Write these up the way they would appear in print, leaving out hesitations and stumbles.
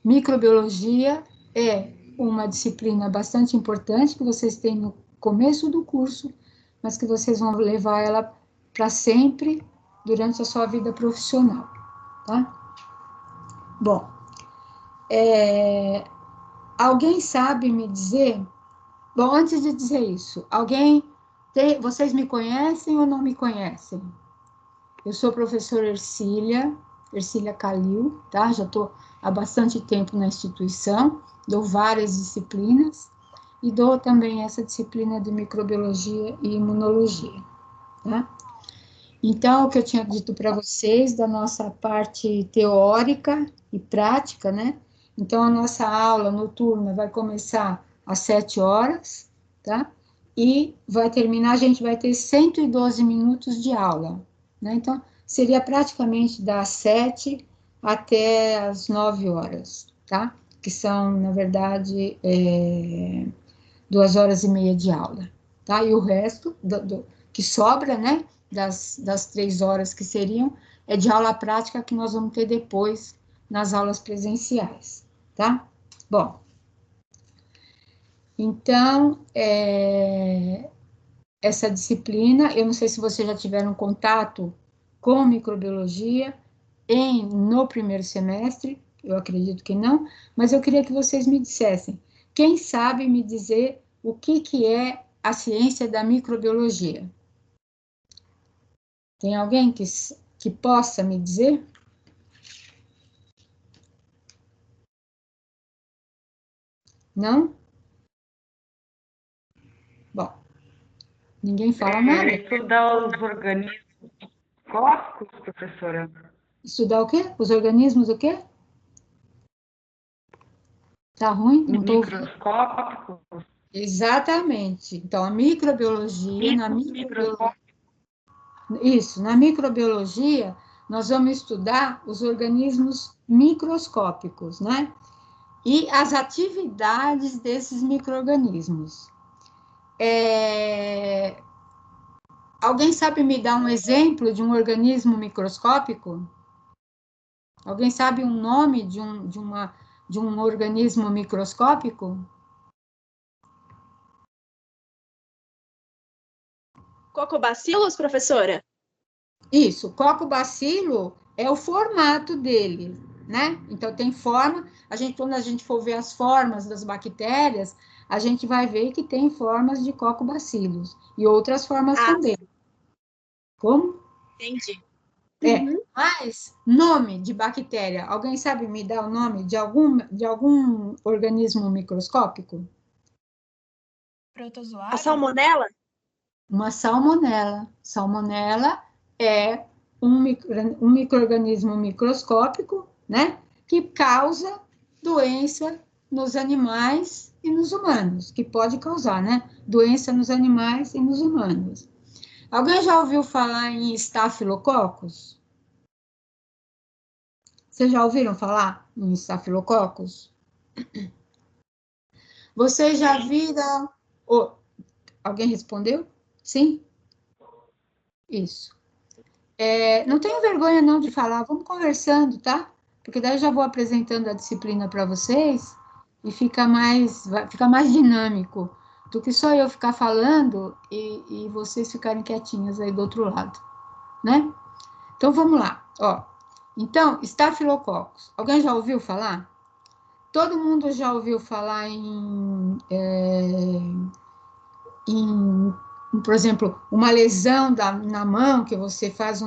Microbiologia é uma disciplina bastante importante que vocês têm no começo do curso, mas que vocês vão levar ela para sempre durante a sua vida profissional, tá? Bom, alguém sabe me dizer... Bom, antes de dizer isso, vocês me conhecem ou não me conhecem? Eu sou a professora Ercília Calil, tá? Já estou há bastante tempo na instituição, dou várias disciplinas e dou também essa disciplina de microbiologia e imunologia, tá? Então, o que eu tinha dito para vocês da nossa parte teórica e prática, né? Então, a nossa aula noturna vai começar às 7 horas, tá? E vai terminar, a gente vai ter 112 minutos de aula, né? Então, seria praticamente das 7 até as 9 horas, tá? Que são, na verdade, 2 horas e meia de aula, tá? E o resto que sobra, né? Das 3 horas que seriam, é de aula prática que nós vamos ter depois nas aulas presenciais, tá? Bom, então, essa disciplina, eu não sei se vocês já tiveram contato com microbiologia no primeiro semestre, eu acredito que não, mas eu queria que vocês me dissessem, quem sabe me dizer o que é a ciência da microbiologia? Tem alguém que possa me dizer? Não? Bom, ninguém fala nada. Estudar os organismos microscópicos, professora? Estudar o quê? Os organismos o quê? Tá ruim? Não tô ouvindo. Microscópicos? Exatamente. Então, a microbiologia, na microbiologia, nós vamos estudar os organismos microscópicos, né? E as atividades desses micro-organismos. Alguém sabe me dar um exemplo de um organismo microscópico? Alguém sabe um nome de um organismo microscópico? Cocobacilos, professora? Isso, cocobacilo é o formato dele, né? Então, tem forma, quando a gente for ver as formas das bactérias, a gente vai ver que tem formas de cocobacilos e outras formas também. Como? Entendi. Mas nome de bactéria, alguém sabe me dar o nome de algum organismo microscópico? Protozoário? A salmonela? Uma salmonela. Salmonela é um micro-organismo microscópico, né? Que causa doença nos animais e nos humanos, que pode causar, né? Doença nos animais e nos humanos. Alguém já ouviu falar em estafilococcus? Vocês já ouviram falar em estafilococcus? Vocês já viram... Alguém respondeu? Sim? Isso. Não tenho vergonha não de falar, vamos conversando, tá? Porque daí eu já vou apresentando a disciplina para vocês e fica mais dinâmico do que só eu ficar falando e vocês ficarem quietinhas aí do outro lado, né? Então, vamos lá, ó. Então, estafilococcus. Alguém já ouviu falar? Todo mundo já ouviu falar por exemplo, uma lesão na mão, que você faz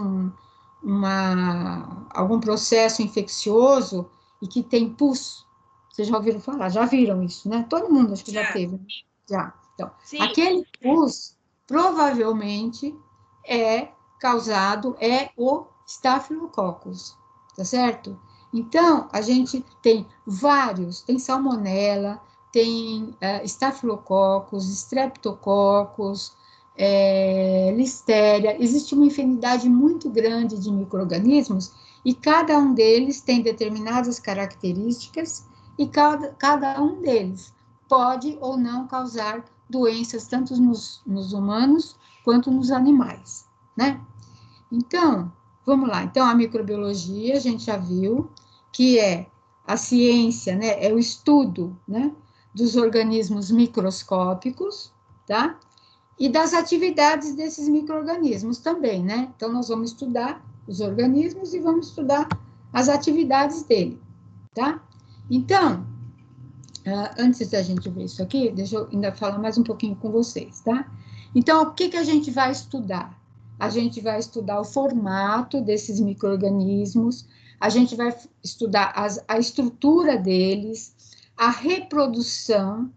algum processo infeccioso e que tem pus. Vocês já ouviram falar? Já viram isso, né? Todo mundo acho que já teve. Já. Então, aquele pus provavelmente é o estafilococcus, tá certo? Então, a gente tem tem salmonela, tem estafilococcus, streptococcus, listéria. Existe uma infinidade muito grande de micro-organismos e cada um deles tem determinadas características e cada um deles pode ou não causar doenças tanto nos humanos quanto nos animais, né? Então, vamos lá. Então, a microbiologia, a gente já viu que é a ciência, né, é o estudo, né, dos organismos microscópicos, tá? E das atividades desses micro-organismos também, né? Então, nós vamos estudar os organismos e vamos estudar as atividades dele, tá? Então, antes da gente ver isso aqui, deixa eu ainda falar mais um pouquinho com vocês, tá? Então, o que a gente vai estudar? A gente vai estudar o formato desses micro-organismos, a gente vai estudar a estrutura deles, a reprodução,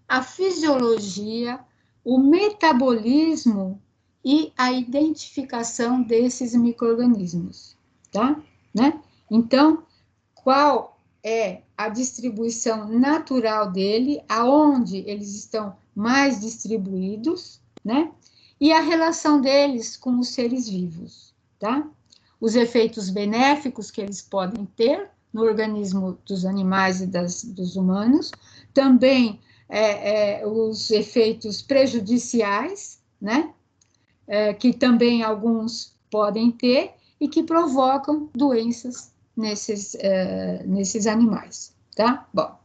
a fisiologia, o metabolismo e a identificação desses micro-organismos, tá? Né? Então, qual é a distribuição natural dele, aonde eles estão mais distribuídos, né? E a relação deles com os seres vivos, tá? Os efeitos benéficos que eles podem ter no organismo dos animais e dos humanos, também os efeitos prejudiciais, né? Que também alguns podem ter e que provocam doenças nesses animais, tá? Bom,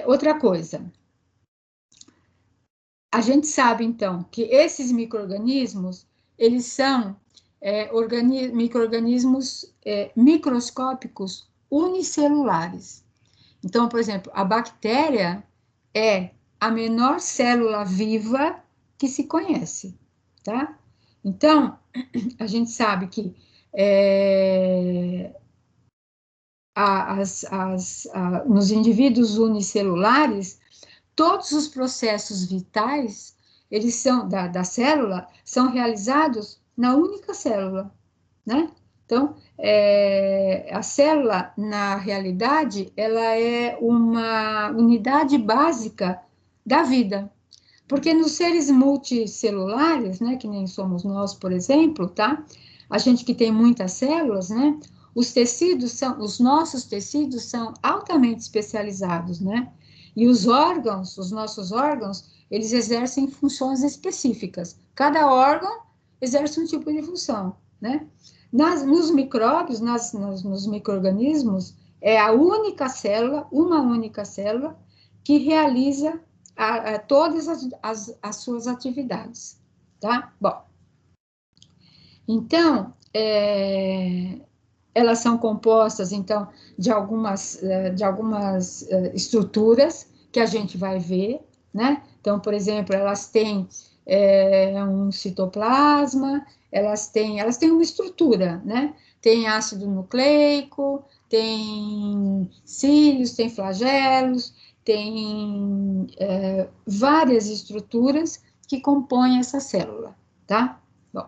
outra coisa, a gente sabe, então, que esses micro-organismos, eles são micro-organismos microscópicos unicelulares. Então, por exemplo, a bactéria é a menor célula viva que se conhece, tá? Então, a gente sabe que nos indivíduos unicelulares, todos os processos vitais, eles são, da célula, são realizados na única célula, né? Então, a célula, na realidade, ela é uma unidade básica da vida. Porque nos seres multicelulares, né, que nem somos nós, por exemplo, tá? A gente que tem muitas células, né? Os nossos tecidos são altamente especializados, né? E os nossos órgãos, eles exercem funções específicas. Cada órgão exerce um tipo de função, né? Nos micróbios, nos micro-organismos, é a única célula, uma única célula, que realiza todas as suas atividades, tá? Bom, então, elas são compostas, então, de algumas estruturas que a gente vai ver, né? Então, por exemplo, elas têm um citoplasma, elas têm uma estrutura, né? Tem ácido nucleico, tem cílios, tem flagelos, tem várias estruturas que compõem essa célula, tá? Bom, o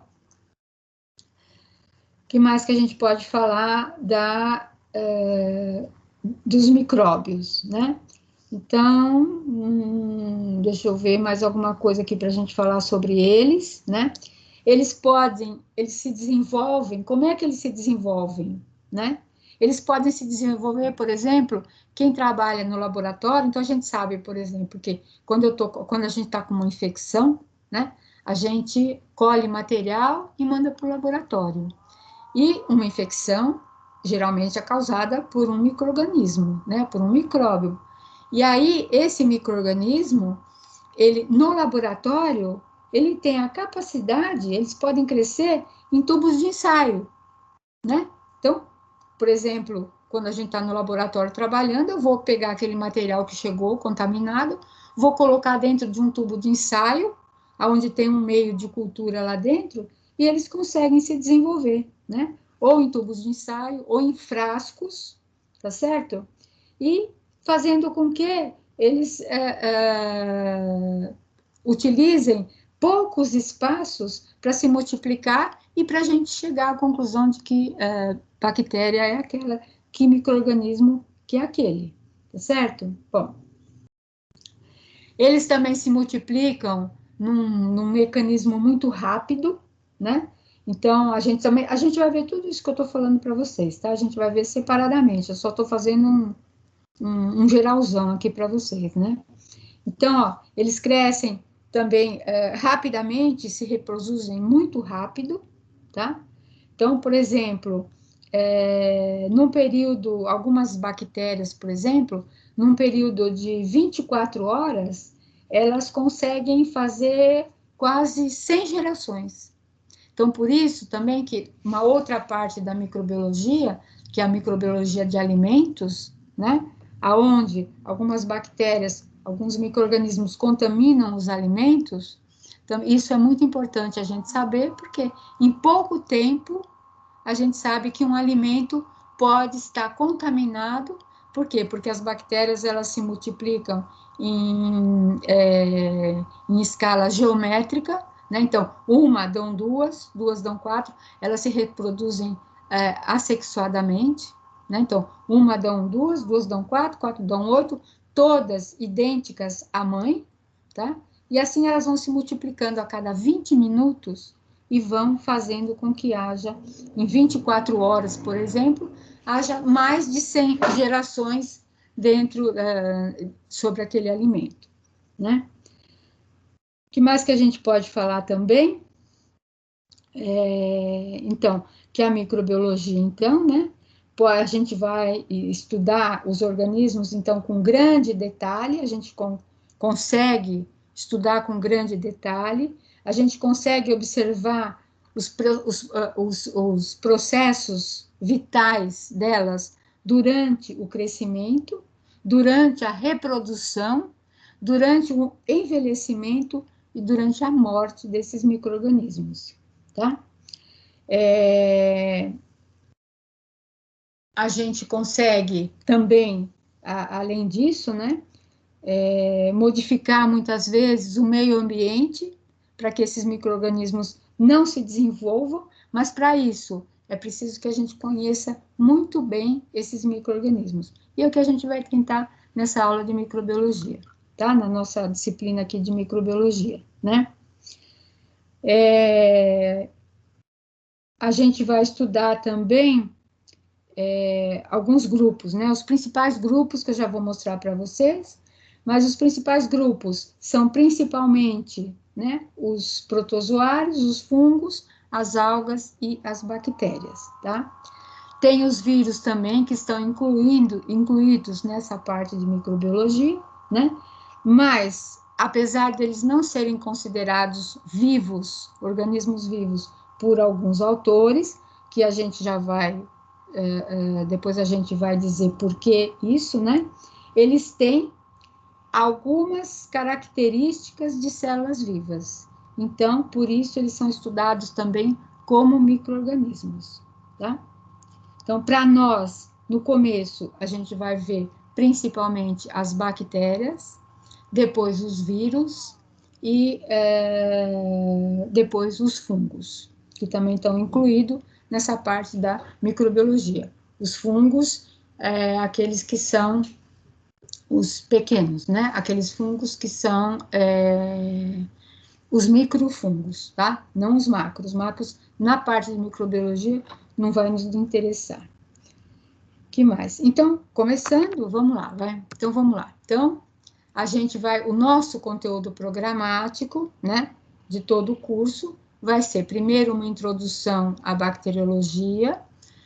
que mais que a gente pode falar dos micróbios, né? Então, deixa eu ver mais alguma coisa aqui para a gente falar sobre eles, né? Eles se desenvolvem, como é que eles se desenvolvem, né? Eles podem se desenvolver, por exemplo, quem trabalha no laboratório, então a gente sabe, por exemplo, que quando a gente está com uma infecção, né? A gente colhe material e manda para o laboratório. E uma infecção, geralmente, é causada por um micro-organismo, né? Por um micróbio. E aí, esse micro-organismo, no laboratório, ele tem a capacidade, eles podem crescer em tubos de ensaio, né? Então, por exemplo, quando a gente está no laboratório trabalhando, eu vou pegar aquele material que chegou contaminado, vou colocar dentro de um tubo de ensaio, onde tem um meio de cultura lá dentro, e eles conseguem se desenvolver, né? Ou em tubos de ensaio, ou em frascos, tá certo? E fazendo com que eles utilizem poucos espaços para se multiplicar e para a gente chegar à conclusão de que bactéria é aquela, que micro-organismo que é aquele, tá certo? Bom, eles também se multiplicam num mecanismo muito rápido, né? Então, a gente vai ver tudo isso que eu estou falando para vocês, tá? A gente vai ver separadamente, eu só estou fazendo um geralzão aqui para vocês, né? Então, ó, eles crescem também rapidamente, se reproduzem muito rápido, tá? Então, por exemplo, num período, algumas bactérias, por exemplo, num período de 24 horas, elas conseguem fazer quase 100 gerações. Então, por isso também que uma outra parte da microbiologia, que é a microbiologia de alimentos, né, aonde algumas bactérias, alguns micro-organismos contaminam os alimentos, então isso é muito importante a gente saber, porque em pouco tempo a gente sabe que um alimento pode estar contaminado. Por quê? Porque as bactérias, elas se multiplicam em escala geométrica, né? Então, uma dão duas, duas dão quatro, elas se reproduzem assexuadamente, né? Então, uma dão duas, duas dão quatro, quatro dão oito, todas idênticas à mãe, tá? E assim elas vão se multiplicando a cada 20 minutos e vão fazendo com que haja, em 24 horas, por exemplo, haja mais de 100 gerações dentro, sobre aquele alimento, né? O que mais que a gente pode falar também? Então, que a microbiologia, então, né? A gente vai estudar os organismos, então, com grande detalhe, a gente consegue estudar com grande detalhe, a gente consegue observar os processos vitais delas durante o crescimento, durante a reprodução, durante o envelhecimento e durante a morte desses micro-organismos, tá? A gente consegue também, além disso, né, modificar muitas vezes o meio ambiente para que esses micro-organismos não se desenvolvam, mas para isso é preciso que a gente conheça muito bem esses micro-organismos. E é o que a gente vai tentar nessa aula de microbiologia, tá? Na nossa disciplina aqui de microbiologia, né? A gente vai estudar também alguns grupos, né? Os principais grupos que eu já vou mostrar para vocês, mas os principais grupos são principalmente, né, os protozoários, os fungos, as algas e as bactérias, tá? Tem os vírus também que estão incluídos nessa parte de microbiologia, né? Mas, apesar deles não serem considerados vivos, organismos vivos, por alguns autores, que a gente já vai, depois a gente vai dizer por que isso, né? Eles têm algumas características de células vivas. Então, por isso, eles são estudados também como micro-organismos, tá? Então, para nós, no começo, a gente vai ver principalmente as bactérias, depois os vírus e depois os fungos, que também estão incluídos nessa parte da microbiologia. Os fungos, aqueles que são os pequenos, né? Aqueles fungos que são os microfungos, tá? Não os macros. Os macros, na parte de microbiologia, não vai nos interessar. Que mais? Então, começando, vamos lá, vai? Então, vamos lá. Então, a gente vai, o nosso conteúdo programático, né, de todo o curso, vai ser primeiro uma introdução à bacteriologia,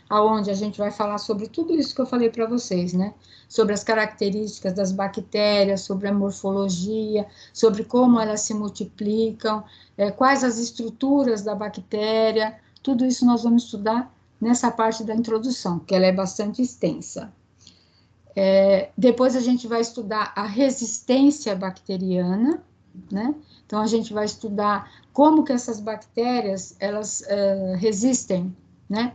aonde a gente vai falar sobre tudo isso que eu falei para vocês, né? Sobre as características das bactérias, sobre a morfologia, sobre como elas se multiplicam, quais as estruturas da bactéria, tudo isso nós vamos estudar nessa parte da introdução, que ela é bastante extensa. Depois a gente vai estudar a resistência bacteriana, né? Então, a gente vai estudar como que essas bactérias, elas resistem, né?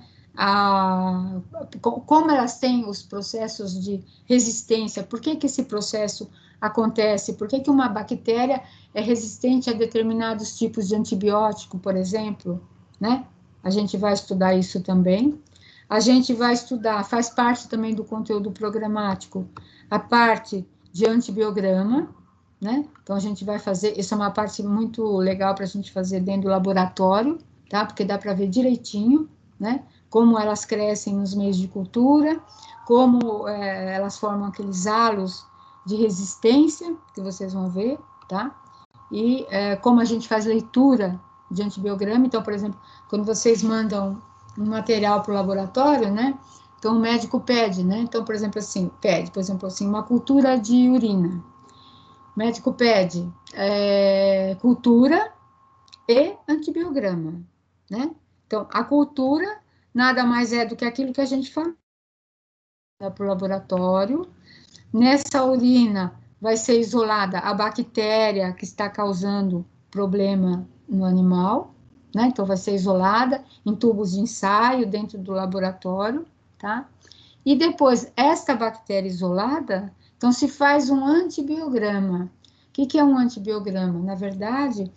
Como elas têm os processos de resistência, por que esse processo acontece, por que uma bactéria é resistente a determinados tipos de antibiótico, por exemplo, né? A gente vai estudar isso também. A gente vai estudar, faz parte também do conteúdo programático, a parte de antibiograma, né? Então, a gente vai fazer, isso é uma parte muito legal para a gente fazer dentro do laboratório, tá? Porque dá para ver direitinho, né? Como elas crescem nos meios de cultura, como elas formam aqueles halos de resistência, que vocês vão ver, tá? E como a gente faz leitura de antibiograma. Então, por exemplo, quando vocês mandam um material para o laboratório, né? Então, o médico pede, né? Então, por exemplo, assim, uma cultura de urina. O médico pede cultura e antibiograma, né? Então, a cultura nada mais é do que aquilo que a gente fala para o laboratório. Nessa urina vai ser isolada a bactéria que está causando problema no animal, né? Então, vai ser isolada em tubos de ensaio dentro do laboratório, tá? E depois, esta bactéria isolada, então se faz um antibiograma. O que é um antibiograma? Na verdade,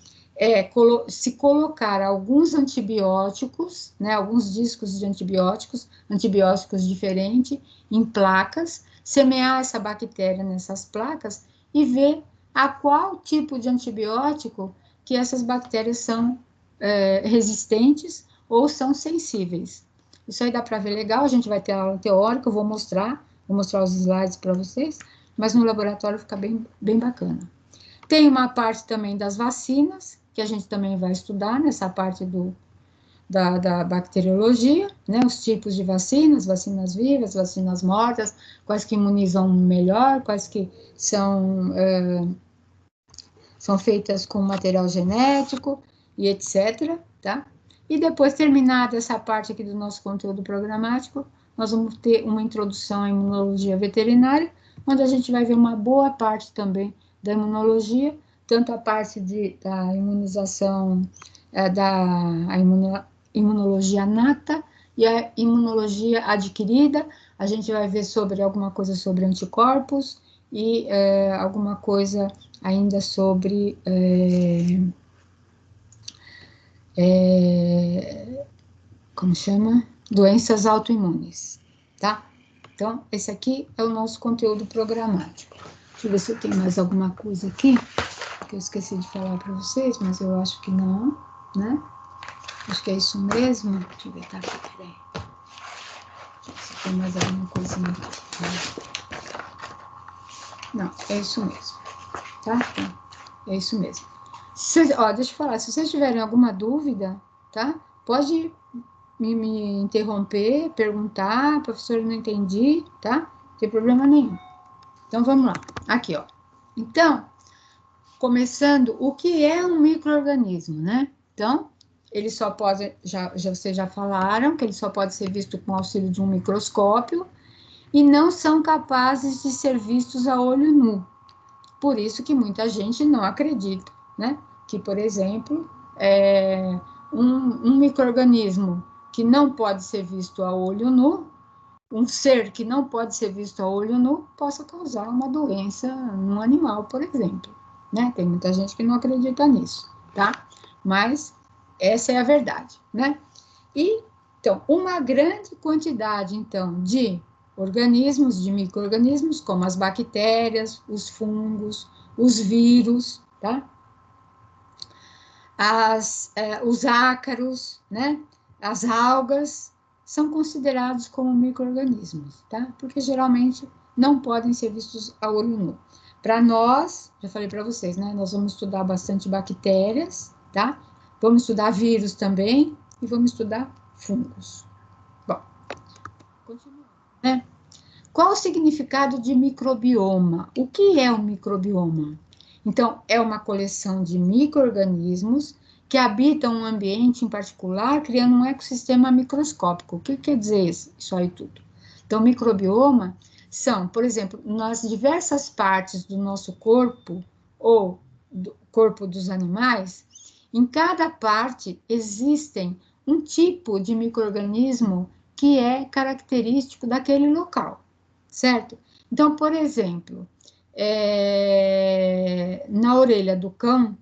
se colocar alguns antibióticos, né, alguns discos de antibióticos diferentes, em placas, semear essa bactéria nessas placas e ver a qual tipo de antibiótico que essas bactérias são resistentes ou são sensíveis. Isso aí dá para ver legal, a gente vai ter aula teórica, eu vou mostrar os slides para vocês, mas no laboratório fica bem, bem bacana. Tem uma parte também das vacinas, que a gente também vai estudar nessa parte da bacteriologia, né, os tipos de vacinas vivas, vacinas mortas, quais que imunizam melhor, quais que são feitas com material genético e etc., tá? E depois, terminada essa parte aqui do nosso conteúdo programático, nós vamos ter uma introdução à imunologia veterinária, onde a gente vai ver uma boa parte também da imunologia, tanto a parte da imunização, imunologia nata e a imunologia adquirida. A gente vai ver alguma coisa sobre anticorpos e alguma coisa ainda sobre como chama? Doenças autoimunes, tá? Então, esse aqui é o nosso conteúdo programático. Deixa eu ver se eu tenho mais alguma coisa aqui que eu esqueci de falar para vocês, mas eu acho que não, né? Acho que é isso mesmo. Deixa eu ver, tá aqui, peraí. Deixa eu ver se tem mais alguma coisinha aqui. Não, é isso mesmo, tá? Então, é isso mesmo. Deixa eu falar, se vocês tiverem alguma dúvida, tá? Pode me interromper, perguntar, professor, não entendi, tá? Não tem problema nenhum. Então, vamos lá. Aqui, ó. Então, começando, o que é um micro-organismo, né? Então, ele só pode, vocês já falaram, que ele só pode ser visto com auxílio de um microscópio e não são capazes de ser vistos a olho nu. Por isso que muita gente não acredita, né? Que, por exemplo, um micro-organismo que não pode ser visto a olho nu, um ser que não pode ser visto a olho nu, possa causar uma doença num animal, por exemplo, né? Tem muita gente que não acredita nisso, tá? Mas essa é a verdade, né? E, então, uma grande quantidade, então, de organismos, de micro-organismos, como as bactérias, os fungos, os vírus, tá? Os ácaros, né? As algas, são considerados como micro-organismos, tá? Porque geralmente não podem ser vistos a olho nu. Para nós, já falei para vocês, né? Nós vamos estudar bastante bactérias, tá? Vamos estudar vírus também e vamos estudar fungos. Bom, continuando, né? Qual o significado de microbioma? O que é um microbioma? Então, é uma coleção de micro-organismos que habitam um ambiente em particular, criando um ecossistema microscópico. O que quer dizer isso aí tudo? Então, microbioma são, por exemplo, nas diversas partes do nosso corpo, ou do corpo dos animais, em cada parte existem um tipo de micro-organismo que é característico daquele local, certo? Então, por exemplo, na orelha do cão,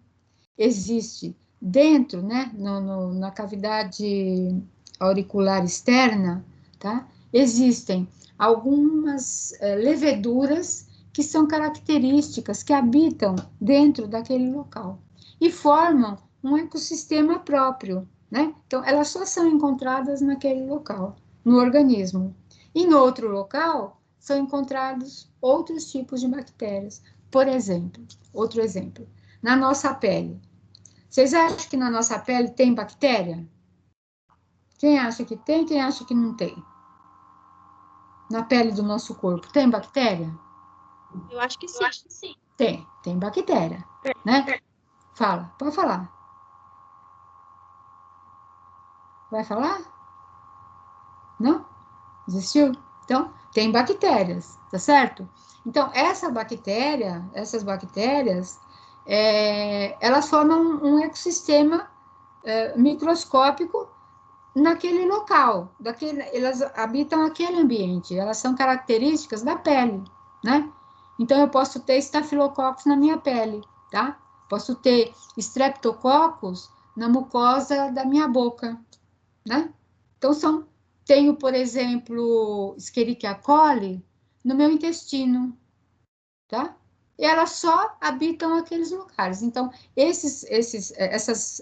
existe dentro, né, na cavidade auricular externa, tá? Existem algumas leveduras que são características, que habitam dentro daquele local e formam um ecossistema próprio, né? Então, elas só são encontradas naquele local, no organismo. E no outro local, são encontrados outros tipos de bactérias. Por exemplo, outro exemplo, na nossa pele. Vocês acham que na nossa pele tem bactéria? Quem acha que tem, quem acha que não tem? Na pele do nosso corpo, tem bactéria? Eu acho que sim. Tem bactéria, né? Fala, pode falar. Vai falar? Não? Desistiu? Então, tem bactérias, tá certo? Então, essas bactérias, elas formam um ecossistema microscópico naquele local, elas habitam aquele ambiente, elas são características da pele, né? Então, eu posso ter estafilococcus na minha pele, tá? Posso ter streptococcus na mucosa da minha boca, né? Então, tenho, por exemplo, Escherichia coli no meu intestino, tá? E elas só habitam aqueles lugares. Então, essas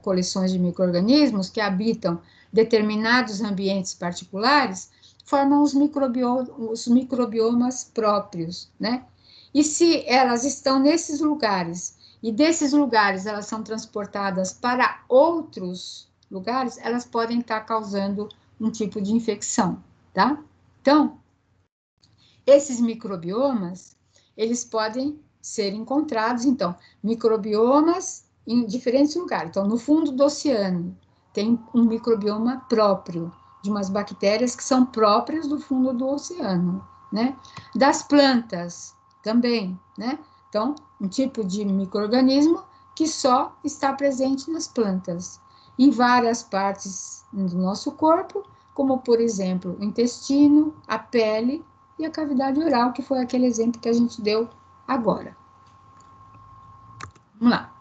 coleções de micro-organismos que habitam determinados ambientes particulares formam os microbiomas próprios, né? E se elas estão nesses lugares, e desses lugares elas são transportadas para outros lugares, elas podem estar causando um tipo de infecção, tá? Então, esses microbiomas, eles podem ser encontrados, então, microbiomas em diferentes lugares. Então, no fundo do oceano, tem um microbioma próprio, de umas bactérias que são próprias do fundo do oceano, né? Das plantas também, né? Então, um tipo de micro-organismo que só está presente nas plantas, em várias partes do nosso corpo, como, por exemplo, o intestino, a pele e a cavidade oral, que foi aquele exemplo que a gente deu agora. Vamos lá.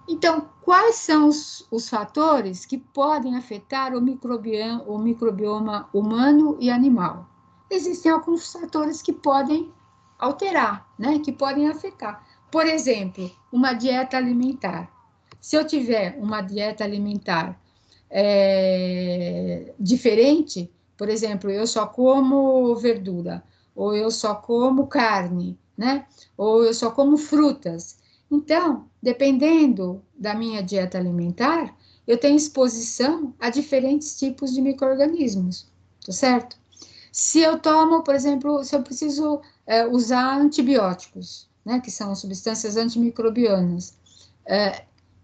Então, quais são os fatores que podem afetar o microbioma humano e animal? Existem alguns fatores que podem alterar, né? Que podem afetar. Por exemplo, uma dieta alimentar. Se eu tiver uma dieta alimentar diferente, por exemplo, eu só como verdura, ou eu só como carne, né? Ou eu só como frutas. Então, dependendo da minha dieta alimentar, eu tenho exposição a diferentes tipos de micro-organismos, tá certo? Se eu tomo, por exemplo, se eu preciso usar antibióticos, né, que são substâncias antimicrobianas,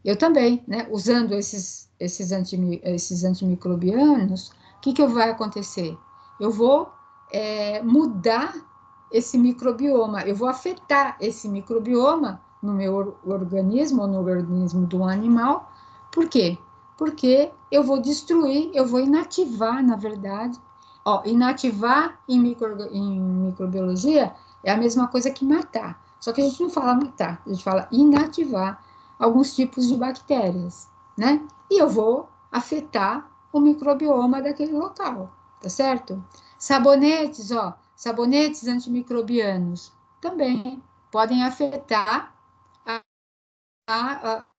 eu também, né, usando esses antimicrobianos, o que vai acontecer? Eu vou mudar esse microbioma, eu vou afetar esse microbioma no meu organismo ou no organismo do animal. Por quê? Porque eu vou destruir, eu vou inativar, na verdade. Ó, inativar em microbiologia é a mesma coisa que matar. Só que a gente não fala matar, a gente fala inativar alguns tipos de bactérias, né? E eu vou afetar o microbioma daquele local, tá certo? Sabonetes, ó, sabonetes antimicrobianos também podem afetar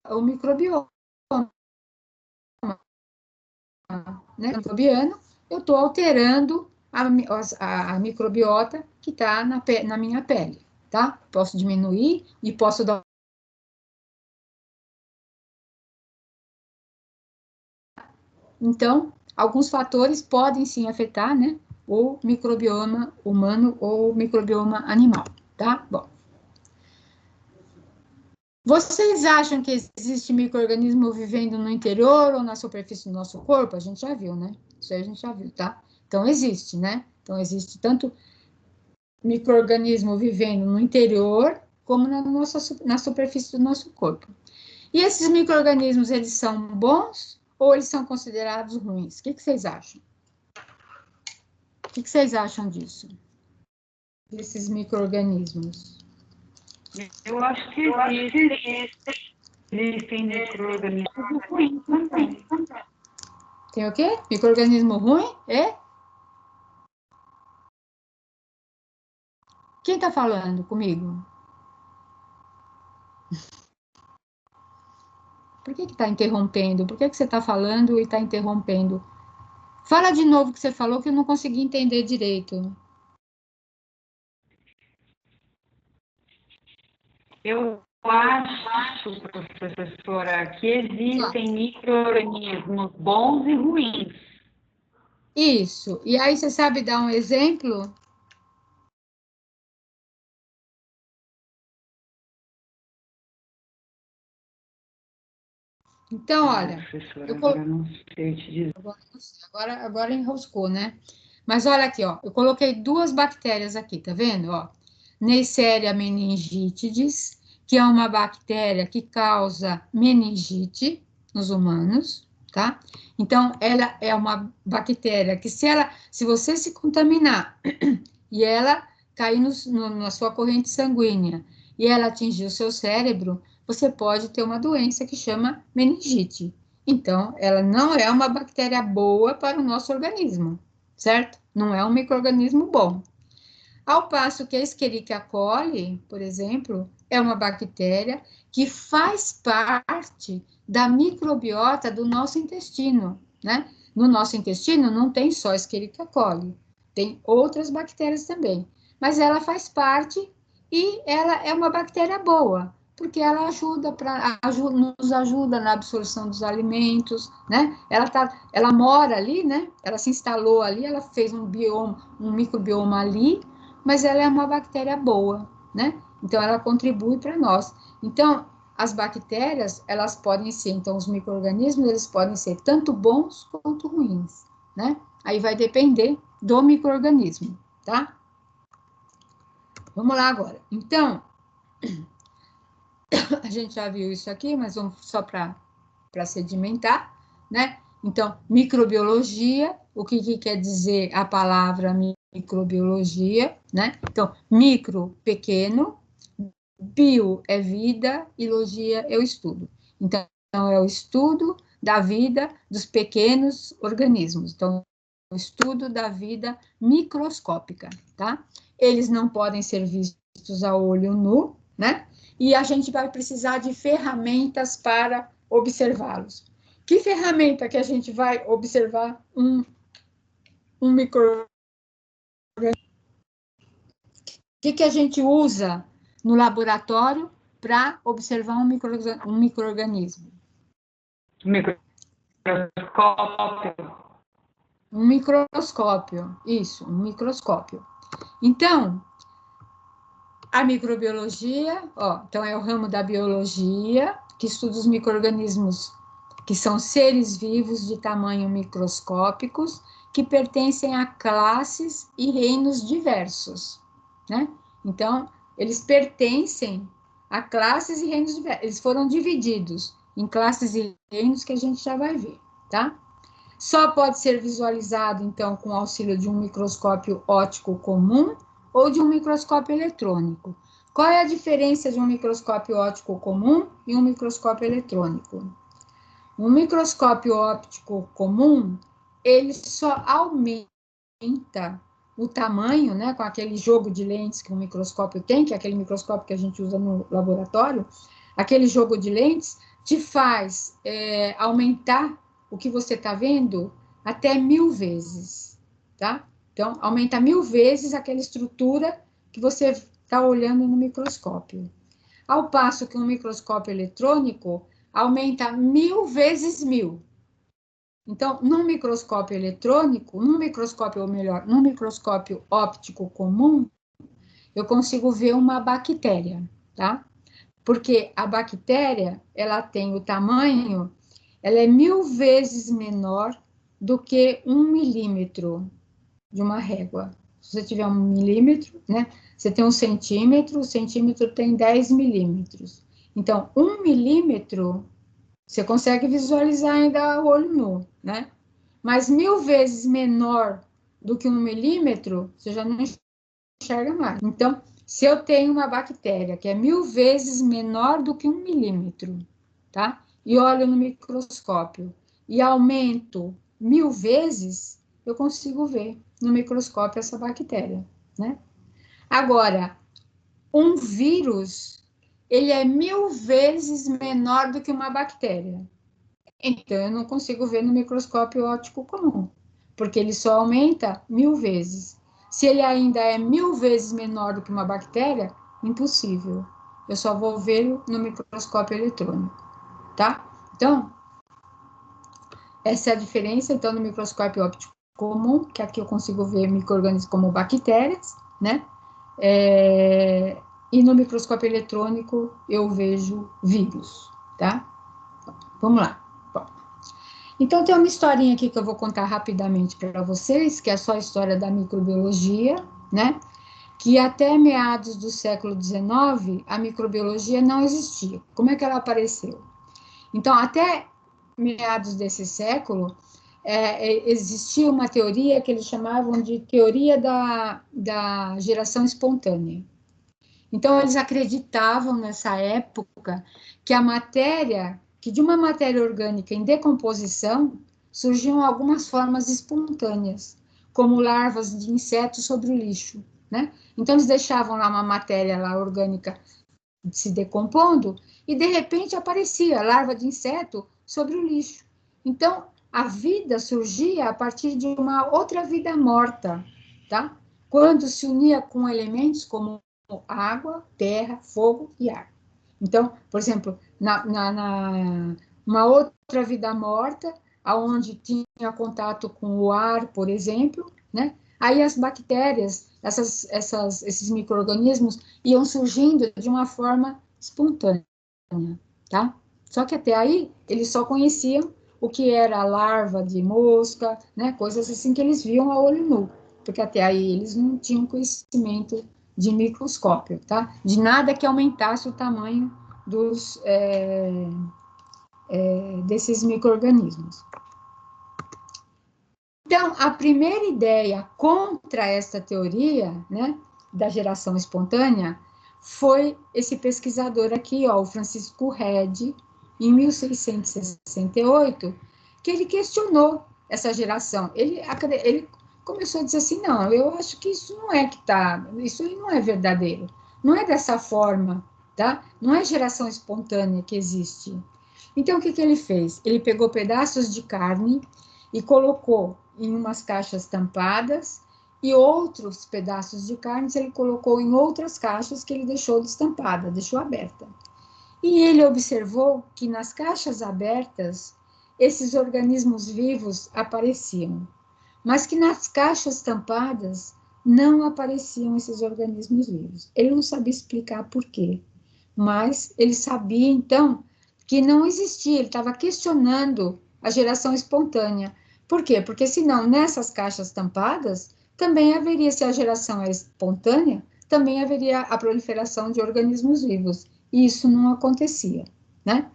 o microbioma, né? Microbiano, eu estou alterando a microbiota que está na minha pele, tá? Posso diminuir e posso dar. Então, alguns fatores podem sim afetar, né, o microbioma humano ou o microbioma animal, tá? Bom. Vocês acham que existe micro-organismo vivendo no interior ou na superfície do nosso corpo? A gente já viu, né? Isso aí a gente já viu, tá? Então, existe, né? Então, existe tanto micro-organismo vivendo no interior como na superfície do nosso corpo. E esses micro-organismos, eles são bons ou eles são considerados ruins? O que vocês acham? O que vocês acham disso? Desses micro-organismos? Eu acho que existem micro-organismos ruins também. Tem o quê? Micro-organismo ruim? É? Quem está falando comigo? Por que está interrompendo? Por que você está falando e está interrompendo? Fala de novo o que você falou, que eu não consegui entender direito. Eu acho, professora, que existem micro-organismos bons e ruins. Isso. E aí, você sabe dar um exemplo? Então, olha, Professora, agora não sei te dizer. agora enroscou, né? Mas olha aqui, ó, eu coloquei 2 bactérias aqui, tá vendo? Ó, Neisseria meningitidis, que é uma bactéria que causa meningite nos humanos, tá? Então, ela é uma bactéria que se você se contaminar e ela cair na sua corrente sanguínea e ela atingir o seu cérebro, você pode ter uma doença que chama meningite. Então, ela não é uma bactéria boa para o nosso organismo, certo? Não é um micro-organismo bom. Ao passo que a Escherichia coli, por exemplo, é uma bactéria que faz parte da microbiota do nosso intestino, né? No nosso intestino não tem só Escherichia coli, tem outras bactérias também, mas ela faz parte e ela é uma bactéria boa, porque ela nos ajuda na absorção dos alimentos, né? Ela mora ali, né? Ela se instalou ali, ela fez um microbioma ali, mas ela é uma bactéria boa, né? Então, ela contribui para nós. Então, as bactérias, elas podem ser, então, os micro-organismos, eles podem ser tanto bons quanto ruins, né? Aí vai depender do micro-organismo, tá? Vamos lá agora. Então, a gente já viu isso aqui, mas vamos só para sedimentar, né? Então, microbiologia, o que quer dizer a palavra microbiologia, né? Então, micro, pequeno, bio é vida e logia é o estudo. Então, é o estudo da vida dos pequenos organismos. Então, o estudo da vida microscópica, tá? Eles não podem ser vistos a olho nu, né? E a gente vai precisar de ferramentas para observá-los. Que ferramenta que a gente vai observar um micro-organismo? O que a gente usa no laboratório para observar um micro-organismo? Microscópio. Um microscópio, isso, um microscópio. Então, a microbiologia, ó, então é o ramo da biologia, que estuda os micro-organismos, que são seres vivos de tamanho microscópicos, que pertencem a classes e reinos diversos, né? Então, eles pertencem a classes e reinos diversos. Eles foram divididos em classes e reinos que a gente já vai ver, tá? Só pode ser visualizado, então, com o auxílio de um microscópio óptico comum ou de um microscópio eletrônico. Qual é a diferença de um microscópio óptico comum e um microscópio eletrônico? Um microscópio óptico comum, ele só aumenta o tamanho, né, com aquele jogo de lentes que um microscópio tem, que é aquele microscópio que a gente usa no laboratório, aquele jogo de lentes te faz aumentar o que você está vendo até 1000 vezes, tá? Então, aumenta 1000 vezes aquela estrutura que você está olhando no microscópio. Ao passo que um microscópio eletrônico aumenta 1000 vezes 1000. Então, num microscópio eletrônico, ou melhor, num microscópio óptico comum, eu consigo ver uma bactéria, tá? Porque a bactéria, ela tem o tamanho, ela é 1000 vezes menor do que 1 milímetro de uma régua. Se você tiver 1 milímetro, né? Você tem 1 centímetro, o centímetro tem 10 milímetros. Então, 1 milímetro, você consegue visualizar ainda o olho nu, né? Mas 1000 vezes menor do que 1 milímetro, você já não enxerga mais. Então, se eu tenho uma bactéria que é 1000 vezes menor do que 1 milímetro, tá? E olho no microscópio e aumento 1000 vezes, eu consigo ver no microscópio essa bactéria, né? Agora, um vírus, ele é 1000 vezes menor do que uma bactéria. Então, eu não consigo ver no microscópio óptico comum, porque ele só aumenta 1000 vezes. Se ele ainda é 1000 vezes menor do que uma bactéria, impossível. eu só vou vê-lo no microscópio eletrônico, tá? Então, essa é a diferença, então, no microscópio óptico comum, que aqui eu consigo ver micro-organismos como bactérias, né? E no microscópio eletrônico eu vejo vírus, tá? Vamos lá. Bom, então, tem uma historinha aqui que eu vou contar rapidamente para vocês, que é só a história da microbiologia, né? Que até meados do século XIX, a microbiologia não existia. Como é que ela apareceu? Então, até meados desse século, existia uma teoria que eles chamavam de teoria da geração espontânea. Então, eles acreditavam nessa época que que de uma matéria orgânica em decomposição, surgiam algumas formas espontâneas, como larvas de insetos sobre o lixo, né? Então, eles deixavam lá uma matéria lá orgânica se decompondo e, de repente, aparecia larva de inseto sobre o lixo. Então, a vida surgia a partir de uma outra vida morta, tá? Quando se unia com elementos como água, terra, fogo e ar. Então, por exemplo, uma outra vida morta, aonde tinha contato com o ar, por exemplo, né? Aí as bactérias, esses micro-organismos iam surgindo de uma forma espontânea, tá? Só que até aí eles só conheciam o que era a larva de mosca, né? Coisas assim que eles viam a olho nu, porque até aí eles não tinham conhecimento de microscópio, tá? De nada que aumentasse o tamanho desses micro-organismos. Então, a primeira ideia contra essa teoria, né, da geração espontânea, foi esse pesquisador aqui, ó, o Francisco Redi, em 1668, que ele questionou essa geração. Ele começou a dizer assim, não, eu acho que isso não é isso não é verdadeiro, não é dessa forma, tá? Não é geração espontânea que existe. Então, o que ele fez? Ele pegou pedaços de carne e colocou em umas caixas tampadas, e outros pedaços de carne ele colocou em outras caixas que ele deixou destampada, deixou aberta. E ele observou que nas caixas abertas, esses organismos vivos apareciam, mas que nas caixas tampadas não apareciam esses organismos vivos. Ele não sabia explicar por quê, mas ele sabia, então, que não existia, ele estava questionando a geração espontânea. Por quê? Porque senão, nessas caixas tampadas, também haveria, se a geração é espontânea, também haveria a proliferação de organismos vivos. E isso não acontecia, né?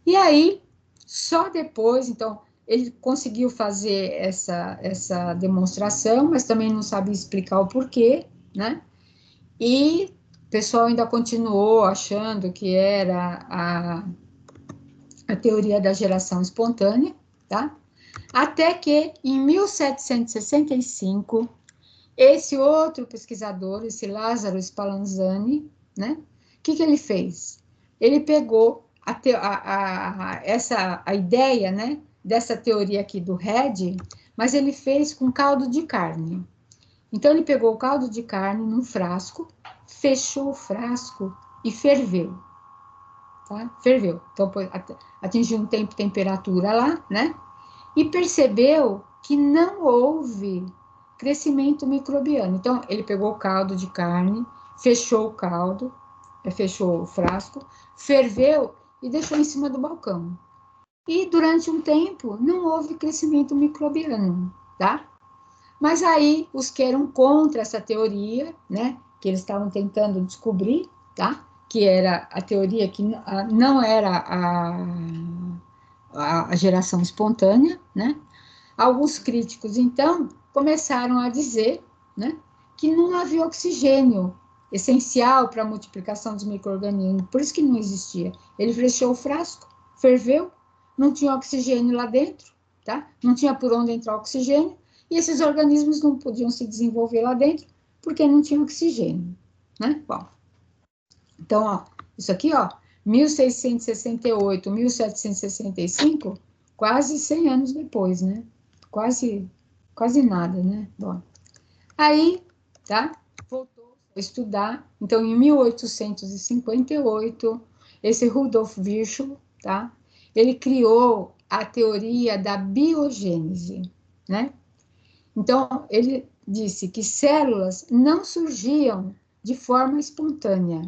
E aí, só depois, então, ele conseguiu fazer essa demonstração, mas também não sabia explicar o porquê, né? E o pessoal ainda continuou achando que era a teoria da geração espontânea, tá? Até que, em 1765, esse outro pesquisador, esse Lázaro Spallanzani, né? O que ele fez? Ele pegou a ideia, né, dessa teoria aqui do Redi, mas ele fez com caldo de carne. Então, ele pegou o caldo de carne num frasco, fechou o frasco e ferveu. Tá? Ferveu. Então, atingiu um tempo de temperatura lá, né? E percebeu que não houve crescimento microbiano. Então, ele pegou o caldo de carne, fechou o caldo, fechou o frasco, ferveu e deixou em cima do balcão. E durante um tempo não houve crescimento microbiano, tá? Mas aí os que eram contra essa teoria, né, que eles estavam tentando descobrir, tá? Que era a teoria que não era a geração espontânea, né? Alguns críticos, então, começaram a dizer, né, que não havia oxigênio essencial para a multiplicação dos micro-organismos, por isso que não existia. Ele fechou o frasco, ferveu, não tinha oxigênio lá dentro, tá? Não tinha por onde entrar oxigênio, e esses organismos não podiam se desenvolver lá dentro, porque não tinha oxigênio, né? Bom, então, ó, isso aqui, ó, 1668, 1765, quase 100 anos depois, né? Quase nada, né? Bom, aí, tá? Voltou estudar. Então, em 1858, esse Rudolf Virchow, tá? Ele criou a teoria da biogênese, né? Então, ele disse que células não surgiam de forma espontânea.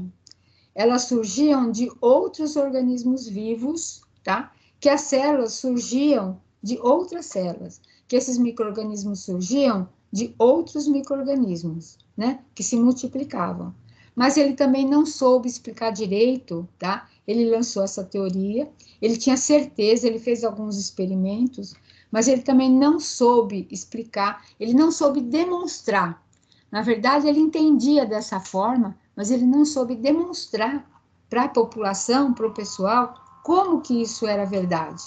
Elas surgiam de outros organismos vivos, tá? Que as células surgiam de outras células, que esses micro-organismos surgiam de outros micro-organismos, né? Que se multiplicavam. Mas ele também não soube explicar direito, tá? Ele lançou essa teoria, ele tinha certeza, ele fez alguns experimentos, mas ele também não soube explicar, ele não soube demonstrar. Na verdade, ele entendia dessa forma, mas ele não soube demonstrar para a população, para o pessoal, como que isso era verdade,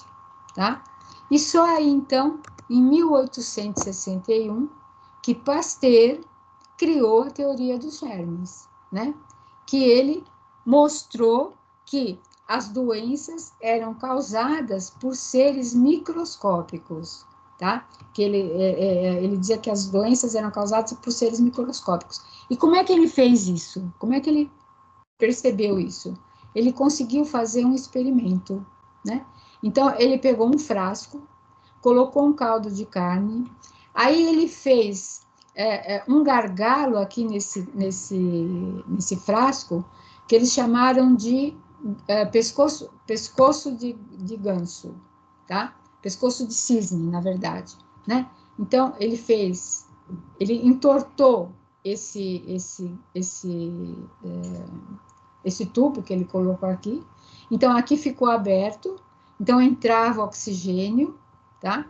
tá? E só aí, então, em 1861, que Pasteur criou a teoria dos germes, né? Que ele mostrou que as doenças eram causadas por seres microscópicos, tá? Que ele dizia que as doenças eram causadas por seres microscópicos. E como é que ele fez isso? Como é que ele percebeu isso? Ele conseguiu fazer um experimento, né? Então, ele pegou um frasco, colocou um caldo de carne, aí ele fez um gargalo aqui nesse frasco, que eles chamaram de pescoço de ganso, tá? Pescoço de cisne, na verdade, né? Então, ele entortou esse tubo que ele colocou aqui. Então, aqui ficou aberto, então entrava oxigênio, tá?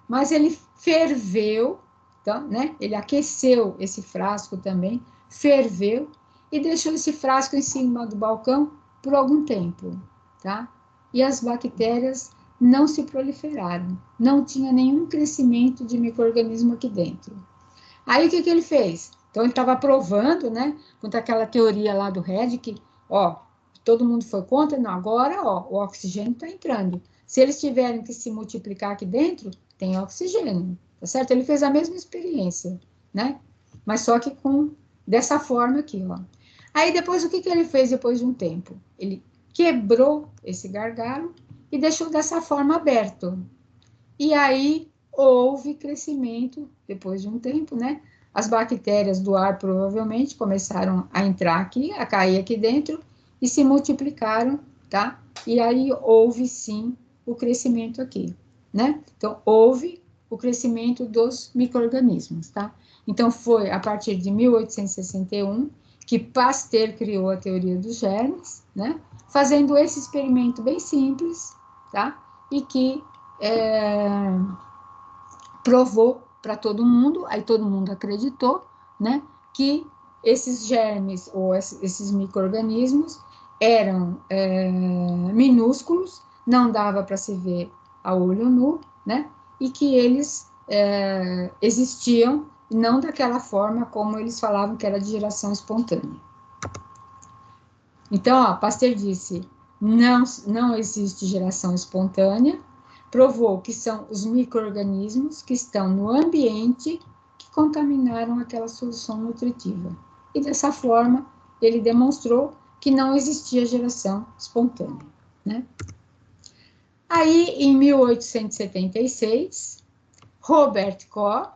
Mas ele ferveu, então, né? Ele aqueceu esse frasco também, ferveu e deixou esse frasco em cima do balcão por algum tempo, tá? E as bactérias não se proliferaram, não tinha nenhum crescimento de micro-organismo aqui dentro. Aí, o que ele fez? Então, ele estava provando, né, contra aquela teoria lá do Red, que, ó, todo mundo foi contra, não, agora, ó, o oxigênio está entrando. Se eles tiverem que se multiplicar aqui dentro, tem oxigênio, tá certo? Ele fez a mesma experiência, né? Mas só que dessa forma aqui, ó. Aí, depois, o que ele fez depois de um tempo? Ele quebrou esse gargalo e deixou dessa forma aberto. E aí, houve crescimento, depois de um tempo, né? As bactérias do ar provavelmente começaram a entrar aqui, a cair aqui dentro e se multiplicaram, tá? E aí houve sim o crescimento aqui, né? Então, houve o crescimento dos micro-organismos, tá? Então, foi a partir de 1861 que Pasteur criou a teoria dos germes, né? Fazendo esse experimento bem simples, tá? E que provou para todo mundo, aí todo mundo acreditou, né, que esses germes ou esses micro-organismos eram minúsculos, não dava para se ver a olho nu, né, e que eles existiam, não daquela forma como eles falavam que era de geração espontânea. Então, ó, Pasteur disse, não existe geração espontânea, provou que são os micro-organismos que estão no ambiente que contaminaram aquela solução nutritiva. E dessa forma, ele demonstrou que não existia geração espontânea, né? Aí, em 1876, Robert Koch,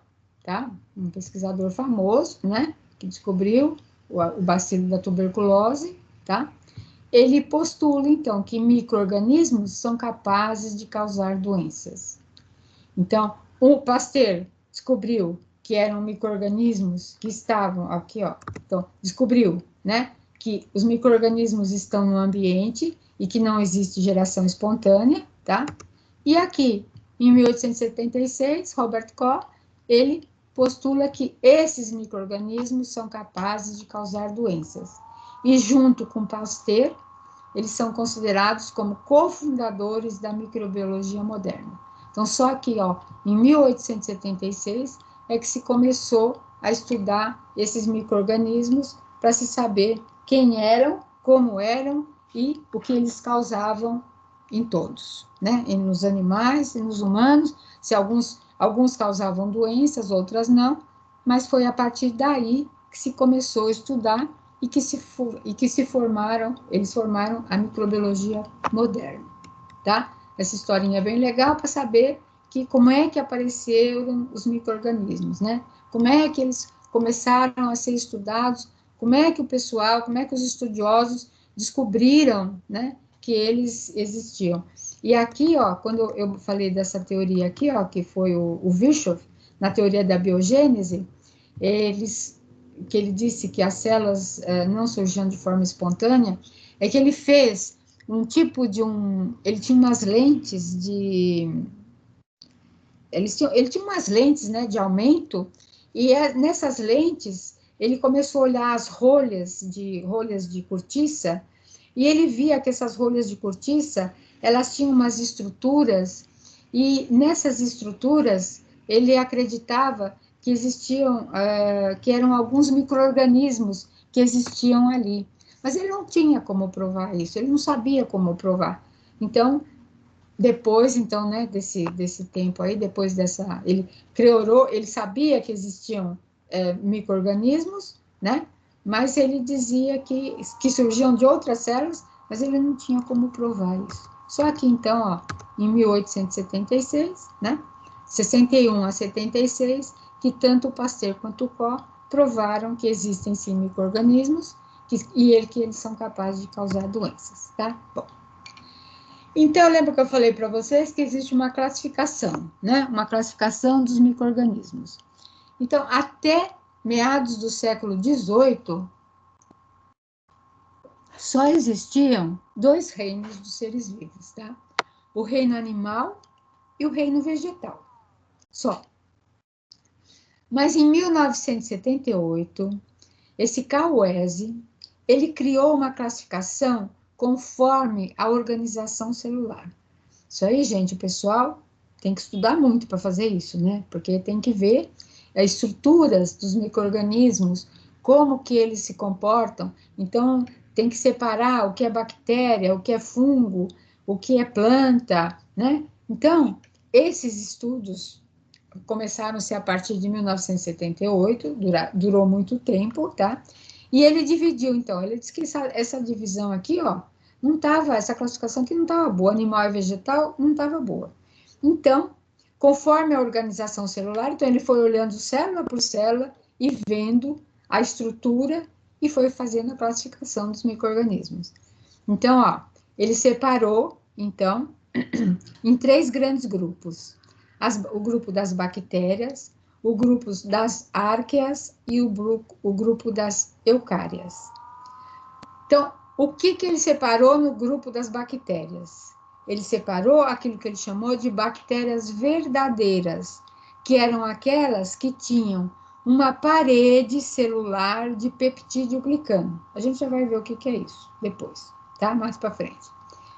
tá? Um pesquisador famoso, né? Que descobriu o bacilo da tuberculose, tá? Ele postula, então, que micro-organismos são capazes de causar doenças. Então, o Pasteur descobriu que eram micro-organismos que estavam aqui, ó. Então, descobriu, né, que os micro-organismos estão no ambiente e que não existe geração espontânea, tá? E aqui, em 1876, Robert Koch, ele postula que esses micro-organismos são capazes de causar doenças. E junto com Pasteur, eles são considerados como cofundadores da microbiologia moderna. Então, só aqui, ó, em 1876, é que se começou a estudar esses micro-organismos para se saber quem eram, como eram e o que eles causavam em todos, né? E nos animais e nos humanos, se alguns causavam doenças, outras não, mas foi a partir daí que se começou a estudar e que se formaram, eles formaram a microbiologia moderna, tá? Essa historinha é bem legal para saber que como é que apareceram os micro-organismos, né? Como é que eles começaram a ser estudados, como é que o pessoal, como é que os estudiosos descobriram, né, que eles existiam. E aqui, ó, quando eu falei dessa teoria aqui, ó, que foi o Virchow, na teoria da biogênese, que ele disse que as células não surgiam de forma espontânea, é que ele fez um tipo de ele tinha umas lentes ele tinha umas lentes, né, de aumento, e nessas lentes ele começou a olhar as rolhas de cortiça, e ele via que essas rolhas de cortiça, elas tinham umas estruturas, e nessas estruturas ele acreditava que existiam, que eram alguns micro-organismos que existiam ali. Mas ele não tinha como provar isso, ele não sabia como provar. Então, depois, então, né, desse tempo aí, depois dessa, ele sabia que existiam micro-organismos, né, mas ele dizia que surgiam de outras células, mas ele não tinha como provar isso. Só que, então, ó, em 1876, né, 61 a 76, que tanto o Pasteur quanto o Koch provaram que existem, sim, micro-organismos e que eles são capazes de causar doenças, tá? Bom. Então, lembra que eu falei para vocês que existe uma classificação, né? Uma classificação dos micro-organismos. Então, até meados do século XVIII, só existiam dois reinos dos seres vivos, tá? O reino animal e o reino vegetal, só. Mas em 1978, esse Carl Weise, ele criou uma classificação conforme a organização celular. Isso aí, gente, o pessoal tem que estudar muito para fazer isso, né? Porque tem que ver as estruturas dos micro-organismos, como que eles se comportam. Então, tem que separar o que é bactéria, o que é fungo, o que é planta, né? Então, esses estudos começaram-se a partir de 1978, durou muito tempo, tá? E ele dividiu, então, ele disse que essa divisão aqui, ó, não estava, essa classificação aqui não estava boa, animal e vegetal não estava boa. Então, conforme a organização celular, então ele foi olhando célula por célula e vendo a estrutura e foi fazendo a classificação dos micro-organismos. Então, ó, ele separou, então, em 3 grandes grupos. O grupo das bactérias, o grupo das árqueas e o grupo das eucárias. Então, o que ele separou no grupo das bactérias? Ele separou aquilo que ele chamou de bactérias verdadeiras, que eram aquelas que tinham uma parede celular de peptídeo glicano. A gente já vai ver o que é isso depois, tá? Mais para frente.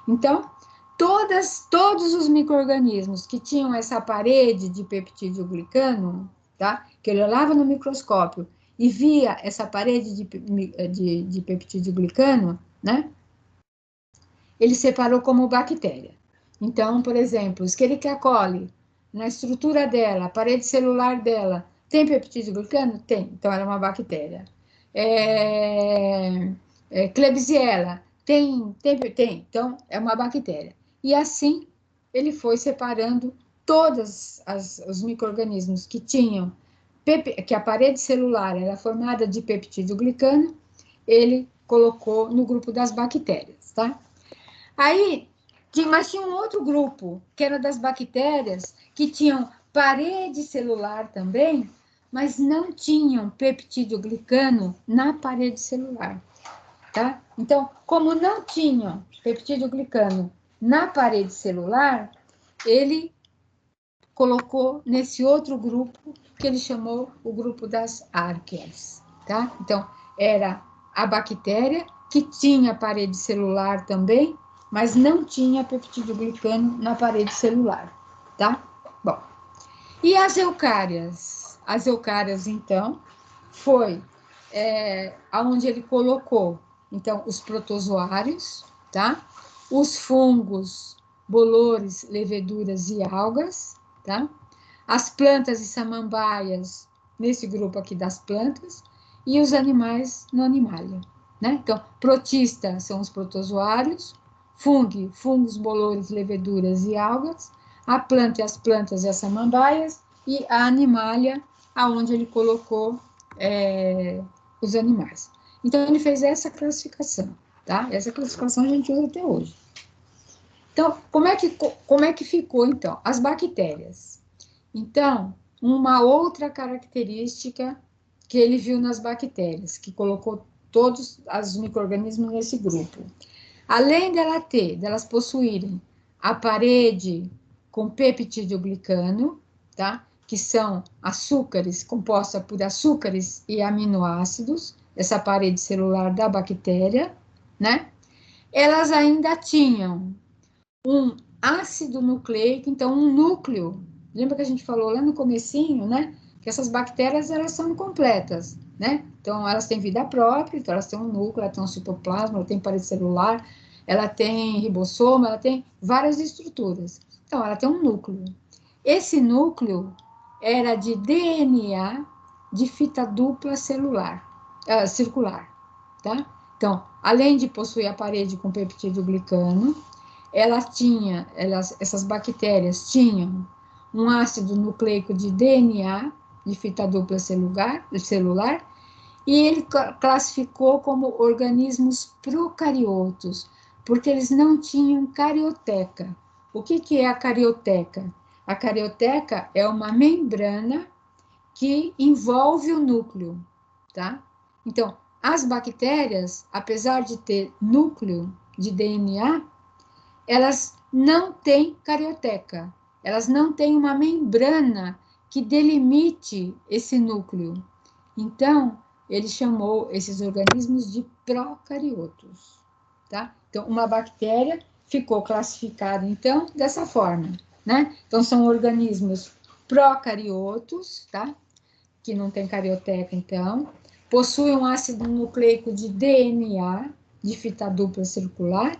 Então, todos os micro-organismos que tinham essa parede de peptídeo glicano, tá? Que ele olhava no microscópio e via essa parede de peptídeo glicano, né? Ele separou como bactéria. Então, por exemplo, Escherichia coli, na estrutura dela, a parede celular dela, tem peptídeo glicano? Tem, então ela é uma bactéria. Klebsiella, tem, então é uma bactéria. E assim, ele foi separando todos os micro-organismos que tinham, que a parede celular era formada de peptídeo glicano, ele colocou no grupo das bactérias, tá? Aí, mas tinha um outro grupo, que era das bactérias, que tinham parede celular também, mas não tinham peptídeo glicano na parede celular, tá? Então, como não tinham peptídeo glicano na parede celular, ele colocou nesse outro grupo, que ele chamou o grupo das árqueas, tá? Então, era a bactéria, que tinha parede celular também, mas não tinha peptídeo glicano na parede celular, tá? Bom, e as eucárias? As eucárias, então, foi aonde ele colocou, então, os protozoários, tá? Os fungos, bolores, leveduras e algas, tá? As plantas e samambaias, nesse grupo aqui das plantas, e os animais no animália, né? Então, protista são os protozoários, fungos, bolores, leveduras e algas, a planta e as plantas e as samambaias, e a animália, aonde ele colocou os animais. Então, ele fez essa classificação, tá? Essa classificação a gente usa até hoje. Então, como é que ficou, então? As bactérias. Então, uma outra característica que ele viu nas bactérias, que colocou todos os micro-organismos nesse grupo. Além delas possuírem a parede com peptidoglicano, tá? Que são açúcares, composta por açúcares e aminoácidos, essa parede celular da bactéria, né? Elas ainda tinham um ácido nucleico, então um núcleo. Lembra que a gente falou lá no comecinho, né? Que essas bactérias, elas são completas, né? Então, elas têm vida própria, então elas têm um núcleo, ela tem um citoplasma, ela tem parede celular, ela tem ribossomo, ela tem várias estruturas. Então, ela tem um núcleo. Esse núcleo era de DNA de fita dupla circular, tá? Então, além de possuir a parede com peptidoglicano, essas bactérias tinham um ácido nucleico de DNA, de fita dupla celular, e ele classificou como organismos procariotos, porque eles não tinham carioteca. O que é a carioteca? A carioteca é uma membrana que envolve o núcleo, tá? Então, as bactérias, apesar de ter núcleo de DNA, elas não têm carioteca, elas não têm uma membrana que delimite esse núcleo. Então, ele chamou esses organismos de procariotos, tá? Então, uma bactéria ficou classificada, então, dessa forma, né? Então, são organismos procariotos, tá? Que não tem carioteca, então, possui um ácido nucleico de DNA, de fita dupla circular,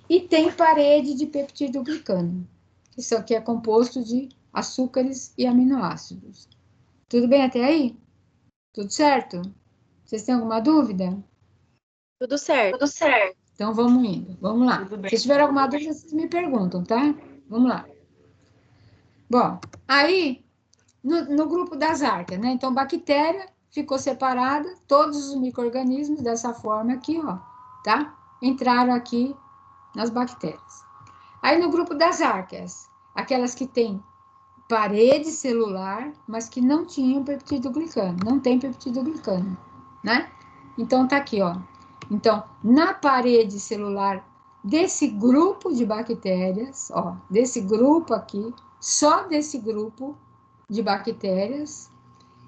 e tem parede de peptidoglicano, que é composto de açúcares e aminoácidos. Tudo bem até aí? Tudo certo? Vocês têm alguma dúvida? Tudo certo. Tudo certo. Então, vamos indo. Vamos lá. Tudo bem. Se tiver alguma dúvida, vocês me perguntam, tá? Vamos lá. Bom, aí, no grupo das arqueias, né? Então, bactéria ficou separada, todos os micro-organismos dessa forma aqui, ó, tá? Entraram aqui nas bactérias. Aí, no grupo das arqueias, aquelas que têm parede celular, mas que não tinham peptidoglicano, não tem peptidoglicano, né? Então, tá aqui, ó. Então, na parede celular desse grupo de bactérias, ó, desse grupo aqui, só desse grupo de bactérias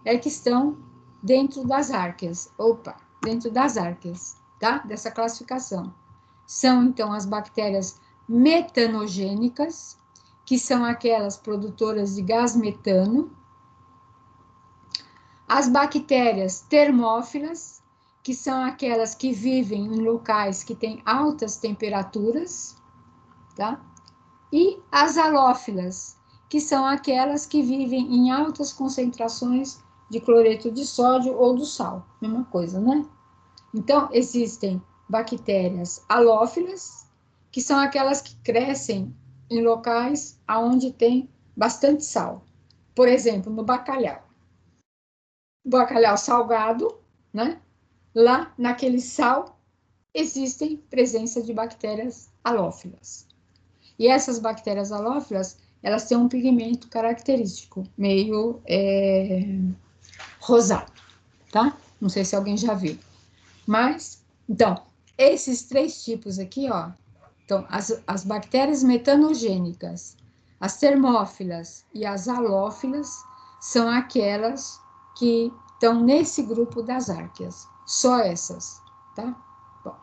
é que estão dentro das arqueias. Dentro das arqueias, tá? Dessa classificação. São, então, as bactérias metanogênicas, que são aquelas produtoras de gás metano, as bactérias termófilas, que são aquelas que vivem em locais que têm altas temperaturas, tá? E as halófilas, que são aquelas que vivem em altas concentrações de cloreto de sódio ou do sal, mesma coisa, né? Então, existem bactérias halófilas, que são aquelas que crescem em locais onde tem bastante sal. Por exemplo, no bacalhau. Bacalhau salgado, né? Lá naquele sal existem presença de bactérias halófilas. E essas bactérias halófilas, elas têm um pigmento característico, meio rosado, tá? Não sei se alguém já viu. Mas, então, esses três tipos aqui, ó, então, as bactérias metanogênicas, as termófilas e as halófilas são aquelas que estão nesse grupo das arqueias. Só essas, tá? Bom.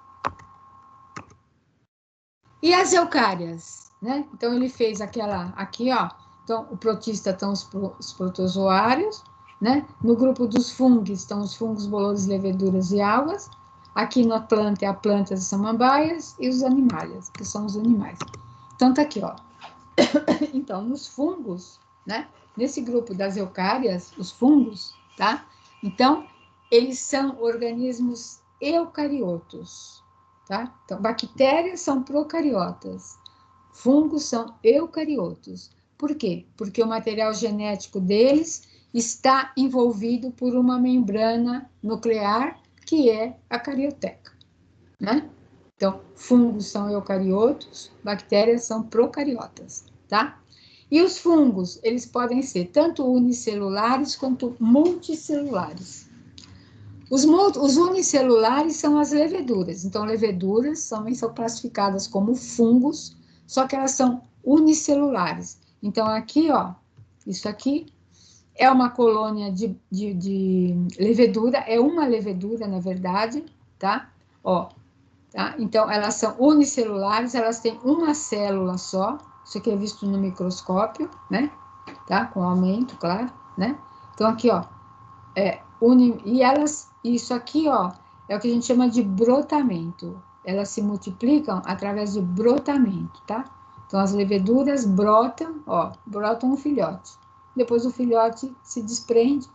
E as eucárias, né? Então, ele fez aquela aqui, ó. Então, o protista estão os protozoários, né? No grupo dos fungos estão os fungos, bolores, leveduras e algas. Aqui na planta é a planta das samambaias e os animálias, que são os animais. Então, tá aqui, ó. Então, nos fungos, né? Nesse grupo das eucárias, os fungos, tá? Então, eles são organismos eucariotos, tá? Então, bactérias são procariotas, fungos são eucariotos. Por quê? Porque o material genético deles está envolvido por uma membrana nuclear, que é a carioteca, né? Então, fungos são eucariotos, bactérias são procariotas, tá? E os fungos, eles podem ser tanto unicelulares quanto multicelulares. Os unicelulares são as leveduras. Então, leveduras também são classificadas como fungos, só que elas são unicelulares. Então, aqui, ó, isso aqui é uma colônia de levedura, é uma levedura, na verdade, tá? Ó, tá? Então, elas são unicelulares, elas têm uma célula só, isso aqui é visto no microscópio, né? Tá? Com aumento, claro, né? Então, aqui, ó, e elas, isso aqui, ó, é o que a gente chama de brotamento. Elas se multiplicam através de brotamento, tá? Então, as leveduras brotam, ó, brotam um filhote. Depois o filhote se desprende,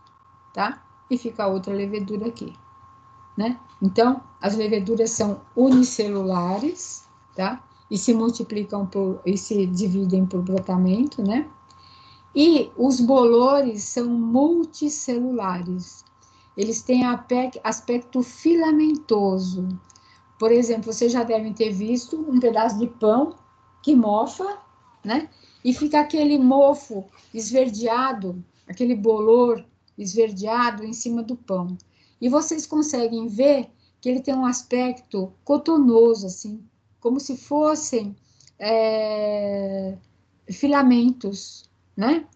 tá? E fica outra levedura aqui, né? Então, as leveduras são unicelulares, tá? E se multiplicam e se dividem por brotamento, né? E os bolores são multicelulares. Eles têm aspecto filamentoso. Por exemplo, vocês já devem ter visto um pedaço de pão que mofa, né? E fica aquele mofo esverdeado, aquele bolor esverdeado em cima do pão. E vocês conseguem ver que ele tem um aspecto cotonoso, assim, como se fossem filamentos, né?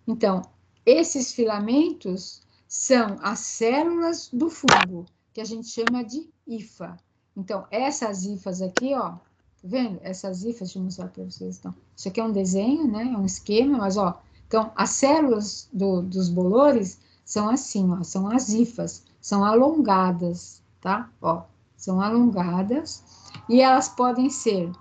Então, esses filamentos são as células do fungo, que a gente chama de hifa. Então, essas hifas aqui, ó, tá vendo? Essas hifas, deixa eu mostrar para vocês, então. Isso aqui é um desenho, né? É um esquema, mas, ó, então, as células dos bolores são assim, ó, são as hifas, são alongadas, tá? Ó, são alongadas, e elas podem ser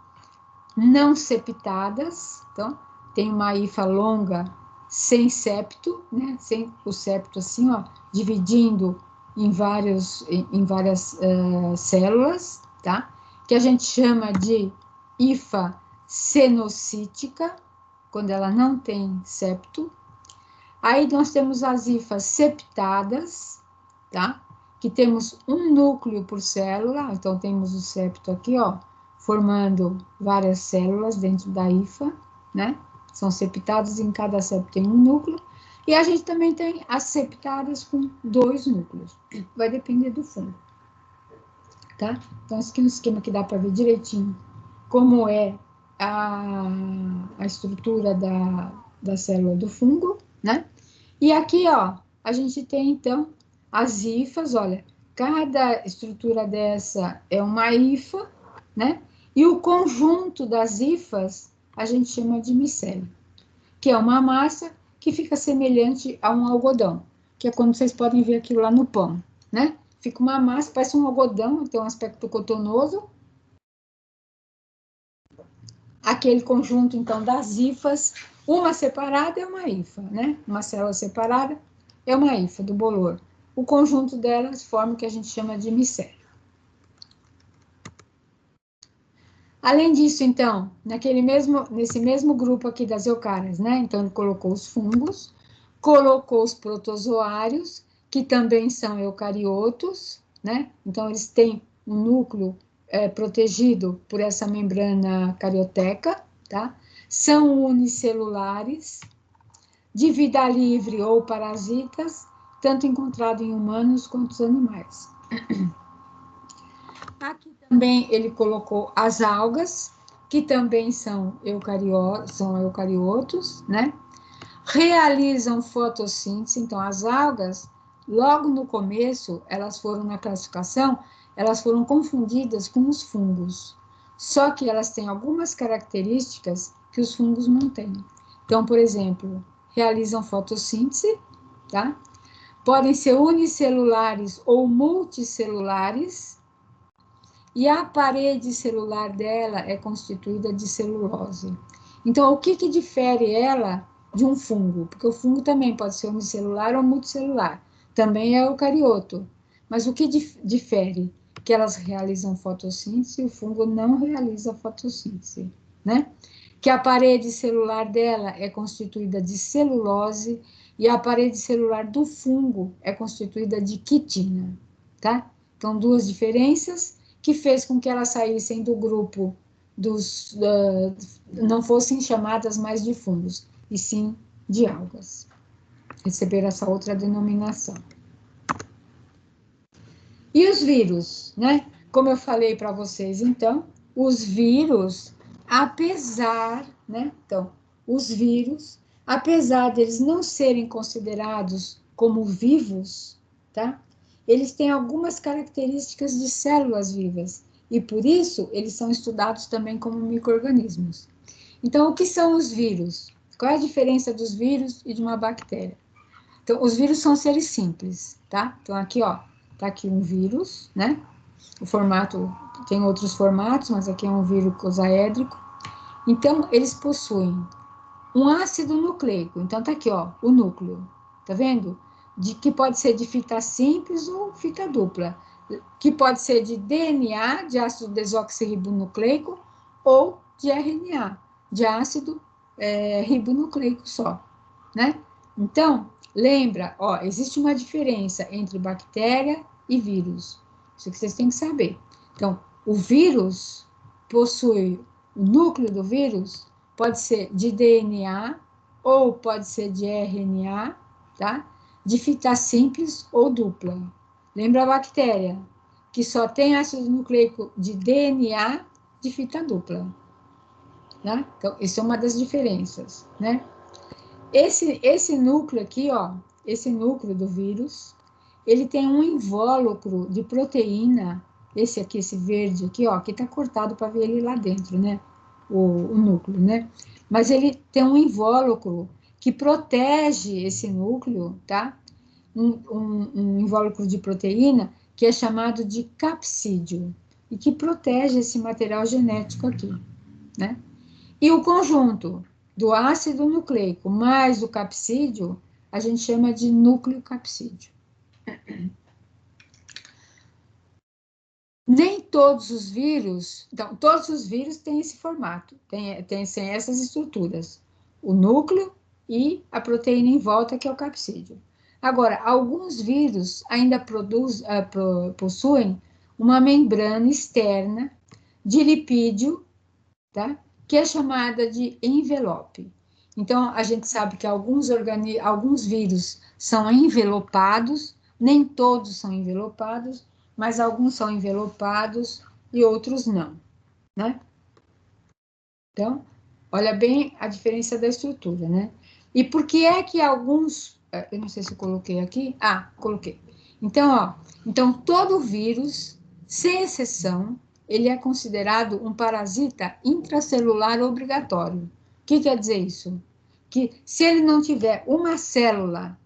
não septadas, então, tem uma hifa longa sem septo, né? Sem o septo assim, ó, dividindo em várias células, tá? Que a gente chama de hifa cenocítica, quando ela não tem septo. Aí nós temos as hifas septadas, tá? Que temos um núcleo por célula, então temos o septo aqui, ó, formando várias células dentro da hifa, né? São septadas, em cada septo tem um núcleo. E a gente também tem as septadas com 2 núcleos. Vai depender do fungo, tá? Então, esse aqui é um esquema que dá para ver direitinho como é a estrutura da célula do fungo, né? E aqui, ó, a gente tem, então, as hifas, olha, cada estrutura dessa é uma hifa, né? E o conjunto das hifas a gente chama de micélio, que é uma massa que fica semelhante a um algodão, que é quando vocês podem ver aquilo lá no pão, né? Fica uma massa, parece um algodão, tem um aspecto cotonoso. Aquele conjunto, então, das hifas, uma separada é uma hifa, né? Uma célula separada é uma hifa do bolor. O conjunto delas forma o que a gente chama de micélio. Além disso, então, nesse mesmo grupo aqui das eucárias, né? Então, ele colocou os fungos, colocou os protozoários, que também são eucariotos, né? Então, eles têm um núcleo protegido por essa membrana carioteca, tá? São unicelulares, de vida livre ou parasitas, tanto encontrado em humanos quanto os animais. Aqui também ele colocou as algas, que também são eucariotos, né? Realizam fotossíntese, então as algas, logo no começo, elas foram na classificação, elas foram confundidas com os fungos. Só que elas têm algumas características que os fungos não têm. Então, por exemplo, realizam fotossíntese, tá? Podem ser unicelulares ou multicelulares, e a parede celular dela é constituída de celulose. Então, o que difere ela de um fungo? Porque o fungo também pode ser unicelular ou multicelular. Também é eucarioto. Mas o que difere? Que elas realizam fotossíntese e o fungo não realiza fotossíntese, né? Que a parede celular dela é constituída de celulose e a parede celular do fungo é constituída de quitina, tá? Então, duas diferenças que fez com que elas saíssem do grupo dos... não fossem chamadas mais de fungos, e sim de algas. Receber essa outra denominação. E os vírus, né? Como eu falei para vocês, então, os vírus, apesar, né? Então, os vírus, apesar deles não serem considerados como vivos, tá? Eles têm algumas características de células vivas, e por isso eles são estudados também como micro-organismos. Então, o que são os vírus? Qual é a diferença dos vírus e de uma bactéria? Então, os vírus são seres simples, tá? Então, aqui, ó, tá aqui um vírus, né? O formato, tem outros formatos, mas aqui é um vírus icosaédrico. Então, eles possuem um ácido nucleico. Então, tá aqui, ó, o núcleo. Tá vendo? Que pode ser de fita simples ou fita dupla. Que pode ser de DNA, de ácido desoxirribonucleico, ou de RNA, de ácido ribonucleico só, né? Então, lembra, ó, existe uma diferença entre bactéria e vírus. Isso que vocês têm que saber. Então, o vírus possui, o núcleo do vírus pode ser de DNA ou pode ser de RNA, tá? De fita simples ou dupla. Lembra a bactéria, que só tem ácido nucleico de DNA de fita dupla, né? Então, isso é uma das diferenças, né? Esse núcleo aqui, ó, esse núcleo do vírus, ele tem um invólucro de proteína, esse aqui, esse verde aqui, ó, que tá cortado para ver ele lá dentro, né? O núcleo, né? Mas ele tem um invólucro que protege esse núcleo, tá? Um invólucro de proteína que é chamado de capsídeo e que protege esse material genético aqui, né? E o conjunto do ácido nucleico mais o capsídeo, a gente chama de núcleo capsídeo. Nem todos os vírus, então, todos os vírus têm esse formato, têm essas estruturas, o núcleo e a proteína em volta, que é o capsídeo. Agora, alguns vírus ainda possuem uma membrana externa de lipídio, tá? Que é chamada de envelope. Então, a gente sabe que alguns vírus são envelopados, nem todos são envelopados, mas alguns são envelopados e outros não, né? Então, olha bem a diferença da estrutura, né? E por que é que alguns... Eu não sei se eu coloquei aqui. Ah, coloquei. Então, ó, então todo vírus, sem exceção, ele é considerado um parasita intracelular obrigatório. O que quer dizer isso? Que se ele não tiver uma célula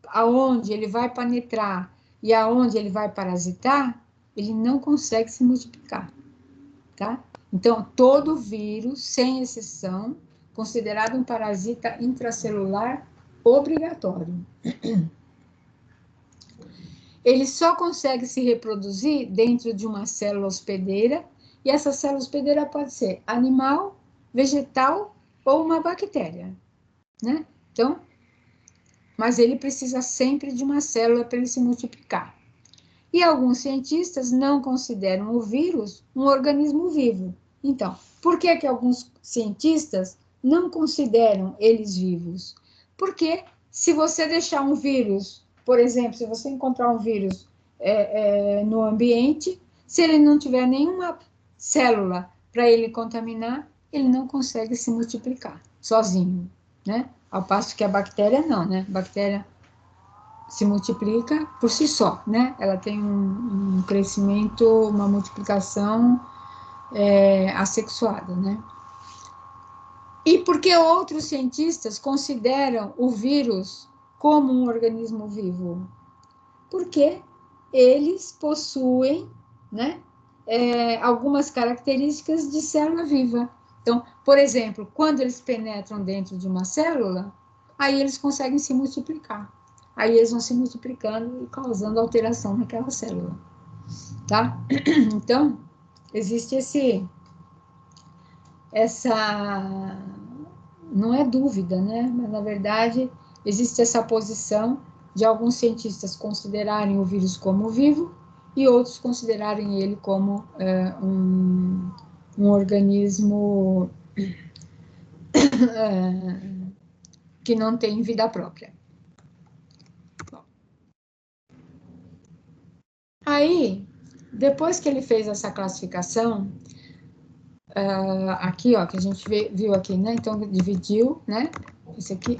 aonde ele vai penetrar e aonde ele vai parasitar, ele não consegue se multiplicar, tá? Então, todo vírus, sem exceção, considerado um parasita intracelular obrigatório. Ele só consegue se reproduzir dentro de uma célula hospedeira, e essa célula hospedeira pode ser animal, vegetal ou uma bactéria, né? Então, mas ele precisa sempre de uma célula para ele se multiplicar. E alguns cientistas não consideram o vírus um organismo vivo. Então, por que alguns cientistas não consideram eles vivos? Porque se você deixar um vírus, por exemplo, se você encontrar um vírus no ambiente, se ele não tiver nenhuma célula para ele contaminar, ele não consegue se multiplicar sozinho, né? Ao passo que a bactéria não, né? A bactéria se multiplica por si só, né? Ela tem um crescimento, uma multiplicação assexuada, né? E por que outros cientistas consideram o vírus como um organismo vivo? Porque eles possuem, né, algumas características de célula viva. Então, por exemplo, quando eles penetram dentro de uma célula, aí eles conseguem se multiplicar. aí eles vão se multiplicando e causando alteração naquela célula, tá? Então, existe não é dúvida, né? Mas, na verdade, existe essa posição de alguns cientistas considerarem o vírus como vivo e outros considerarem ele como um organismo que não tem vida própria. Bom. Aí, depois que ele fez essa classificação, aqui, ó, que a gente viu aqui, né? Então, dividiu, né? Esse aqui,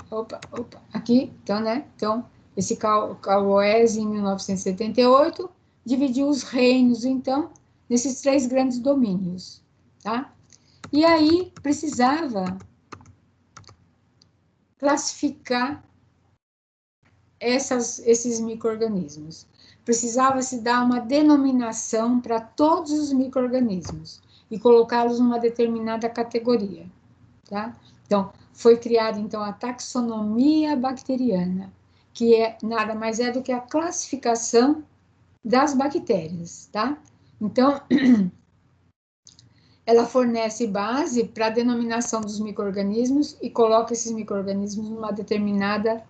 aqui, então, né? Então, esse Cauoes, em 1978, dividiu os reinos, então, nesses 3 grandes domínios, tá? E aí, precisava classificar esses micro-organismos. Precisava se dar uma denominação para todos os micro-organismos e colocá-los numa determinada categoria, tá? Então, foi criada, então, a taxonomia bacteriana, que nada mais é do que a classificação das bactérias, tá? Então, ela fornece base para a denominação dos micro-organismos e coloca esses micro-organismos numa determinada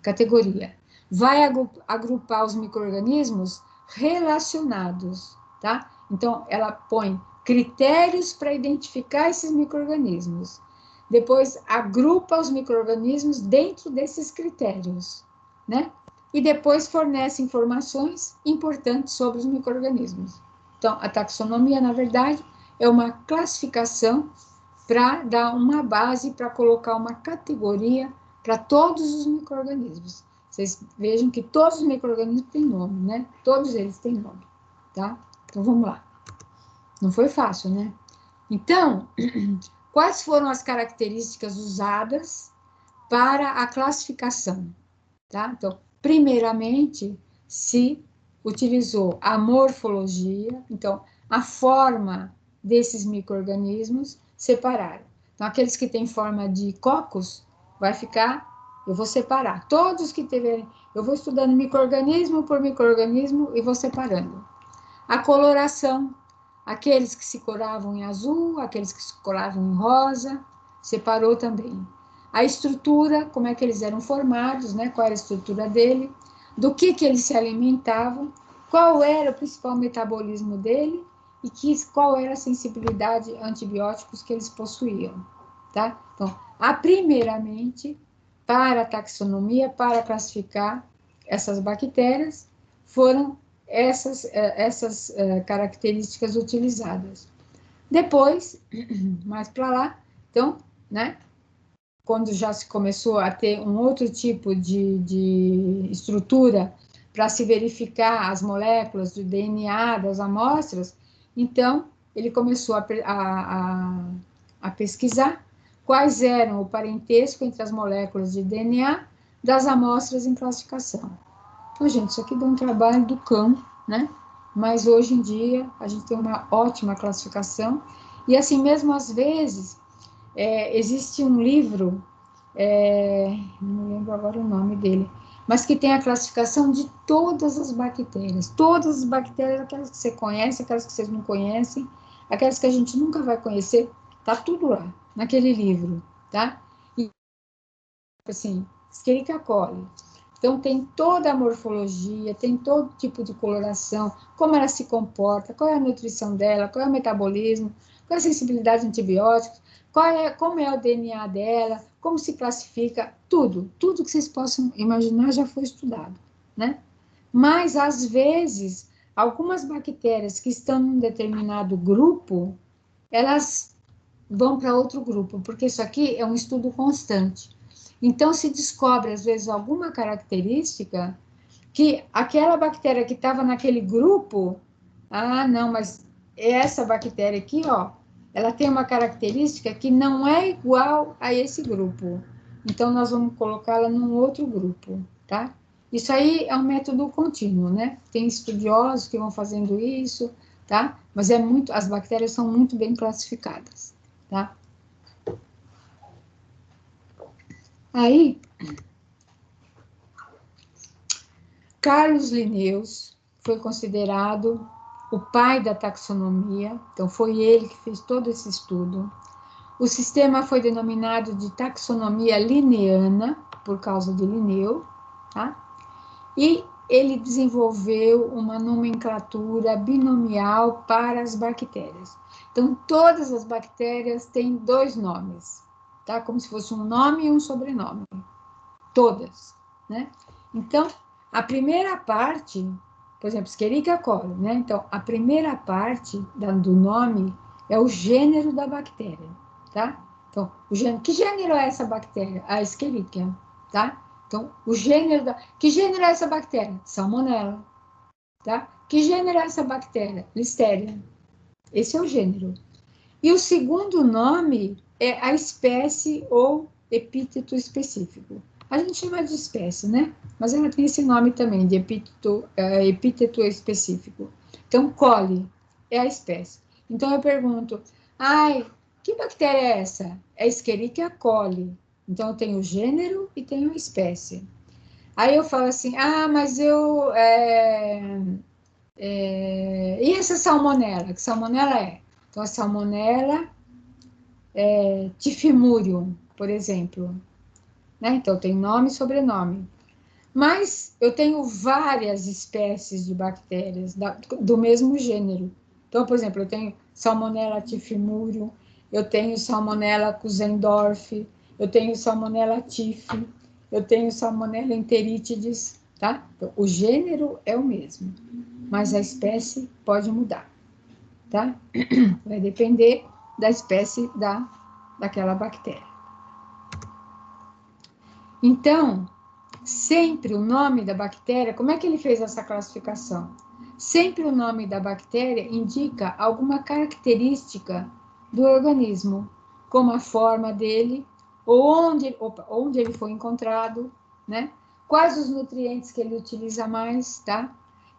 categoria. Vai agrupar os micro-organismos relacionados, tá? Então, ela põe critérios para identificar esses micro-organismos. Depois, agrupa os micro-organismos dentro desses critérios, né? E depois fornece informações importantes sobre os micro-organismos. Então, a taxonomia, na verdade, é uma classificação para dar uma base, para colocar uma categoria para todos os micro-organismos. Vocês vejam que todos os micro-organismos têm nome, né? Todos eles têm nome, tá? Então, vamos lá. Não foi fácil, né? Então, quais foram as características usadas para a classificação, tá? Então, primeiramente, se utilizou a morfologia, então, a forma desses micro-organismos separaram. Então, aqueles que têm forma de cocos, vai ficar, eu vou separar. Todos que tiverem, eu vou estudando micro-organismo por micro-organismo e vou separando. A coloração, aqueles que se coloravam em azul, aqueles que se coloravam em rosa, separou também. A estrutura, como é que eles eram formados, né? Qual era a estrutura dele, do que eles se alimentavam, qual era o principal metabolismo dele e qual era a sensibilidade a antibióticos que eles possuíam, tá? Então, primeiramente, para a taxonomia, para classificar essas bactérias, foram essas características utilizadas. Depois, mais para lá, então, né, quando já se começou a ter um outro tipo de estrutura para se verificar as moléculas do DNA das amostras, então ele começou a pesquisar quais eram o parentesco entre as moléculas de DNA das amostras em classificação. Então, gente, isso aqui dá um trabalho do cão, né? Mas hoje em dia a gente tem uma ótima classificação. E assim mesmo, às vezes, existe um livro, não lembro agora o nome dele, mas que tem a classificação de todas as bactérias, aquelas que você conhece, aquelas que vocês não conhecem, aquelas que a gente nunca vai conhecer, tá tudo lá, naquele livro, tá? E, assim, Escherichia coli. Então, tem toda a morfologia, tem todo tipo de coloração, como ela se comporta, qual é a nutrição dela, qual é o metabolismo, qual é a sensibilidade a antibióticos, como é o DNA dela, como se classifica, tudo que vocês possam imaginar já foi estudado, né? Mas, às vezes, algumas bactérias que estão em um determinado grupo, elas vão para outro grupo, porque isso aqui é um estudo constante. Então, se descobre, às vezes, alguma característica que aquela bactéria que estava naquele grupo, não, mas essa bactéria aqui, ó, ela tem uma característica que não é igual a esse grupo. Então, nós vamos colocá-la num outro grupo, tá? Isso aí é um método contínuo, né? Tem estudiosos que vão fazendo isso, tá? Mas as bactérias são muito bem classificadas, tá? Aí, Carlos Linnaeus foi considerado o pai da taxonomia, então foi ele que fez todo esse estudo. O sistema foi denominado de taxonomia linneana, por causa de Linneu, tá? E ele desenvolveu uma nomenclatura binomial para as bactérias. Então, todas as bactérias têm 2 nomes, tá? Como se fosse um nome e um sobrenome. Todas, né? Então, a primeira parte, por exemplo, Escherichia coli, né? Então, a primeira parte do nome é o gênero da bactéria, tá? Então, que gênero é essa bactéria? A Escherichia, tá? Então, o gênero que gênero é essa bactéria? Salmonella, tá? Que gênero é essa bactéria? Listeria. Esse é o gênero. E o segundo nome é a espécie ou epíteto específico. A gente chama de espécie, né? Mas ela tem esse nome também, de epíteto específico. Então, coli é a espécie. Então, eu pergunto, que bactéria é essa? É Escherichia coli. Então, eu tenho o gênero e tenho a espécie. Aí eu falo assim, mas eu... e essa salmonela? Que salmonela é? Então, a salmonela Tifimurium, por exemplo. Né? Então, tem nome e sobrenome. Mas eu tenho várias espécies de bactérias do mesmo gênero. Então, por exemplo, eu tenho Salmonella Tifimurium, eu tenho Salmonella Kusendorf, eu tenho Salmonella Tif, eu tenho Salmonella enteritidis, tá? Então, o gênero é o mesmo, mas a espécie pode mudar, tá? Vai depender da espécie daquela bactéria. Então, sempre o nome da bactéria, como é que ele fez essa classificação? Sempre o nome da bactéria indica alguma característica do organismo, como a forma dele, onde ele foi encontrado, né? Quais os nutrientes que ele utiliza mais, tá?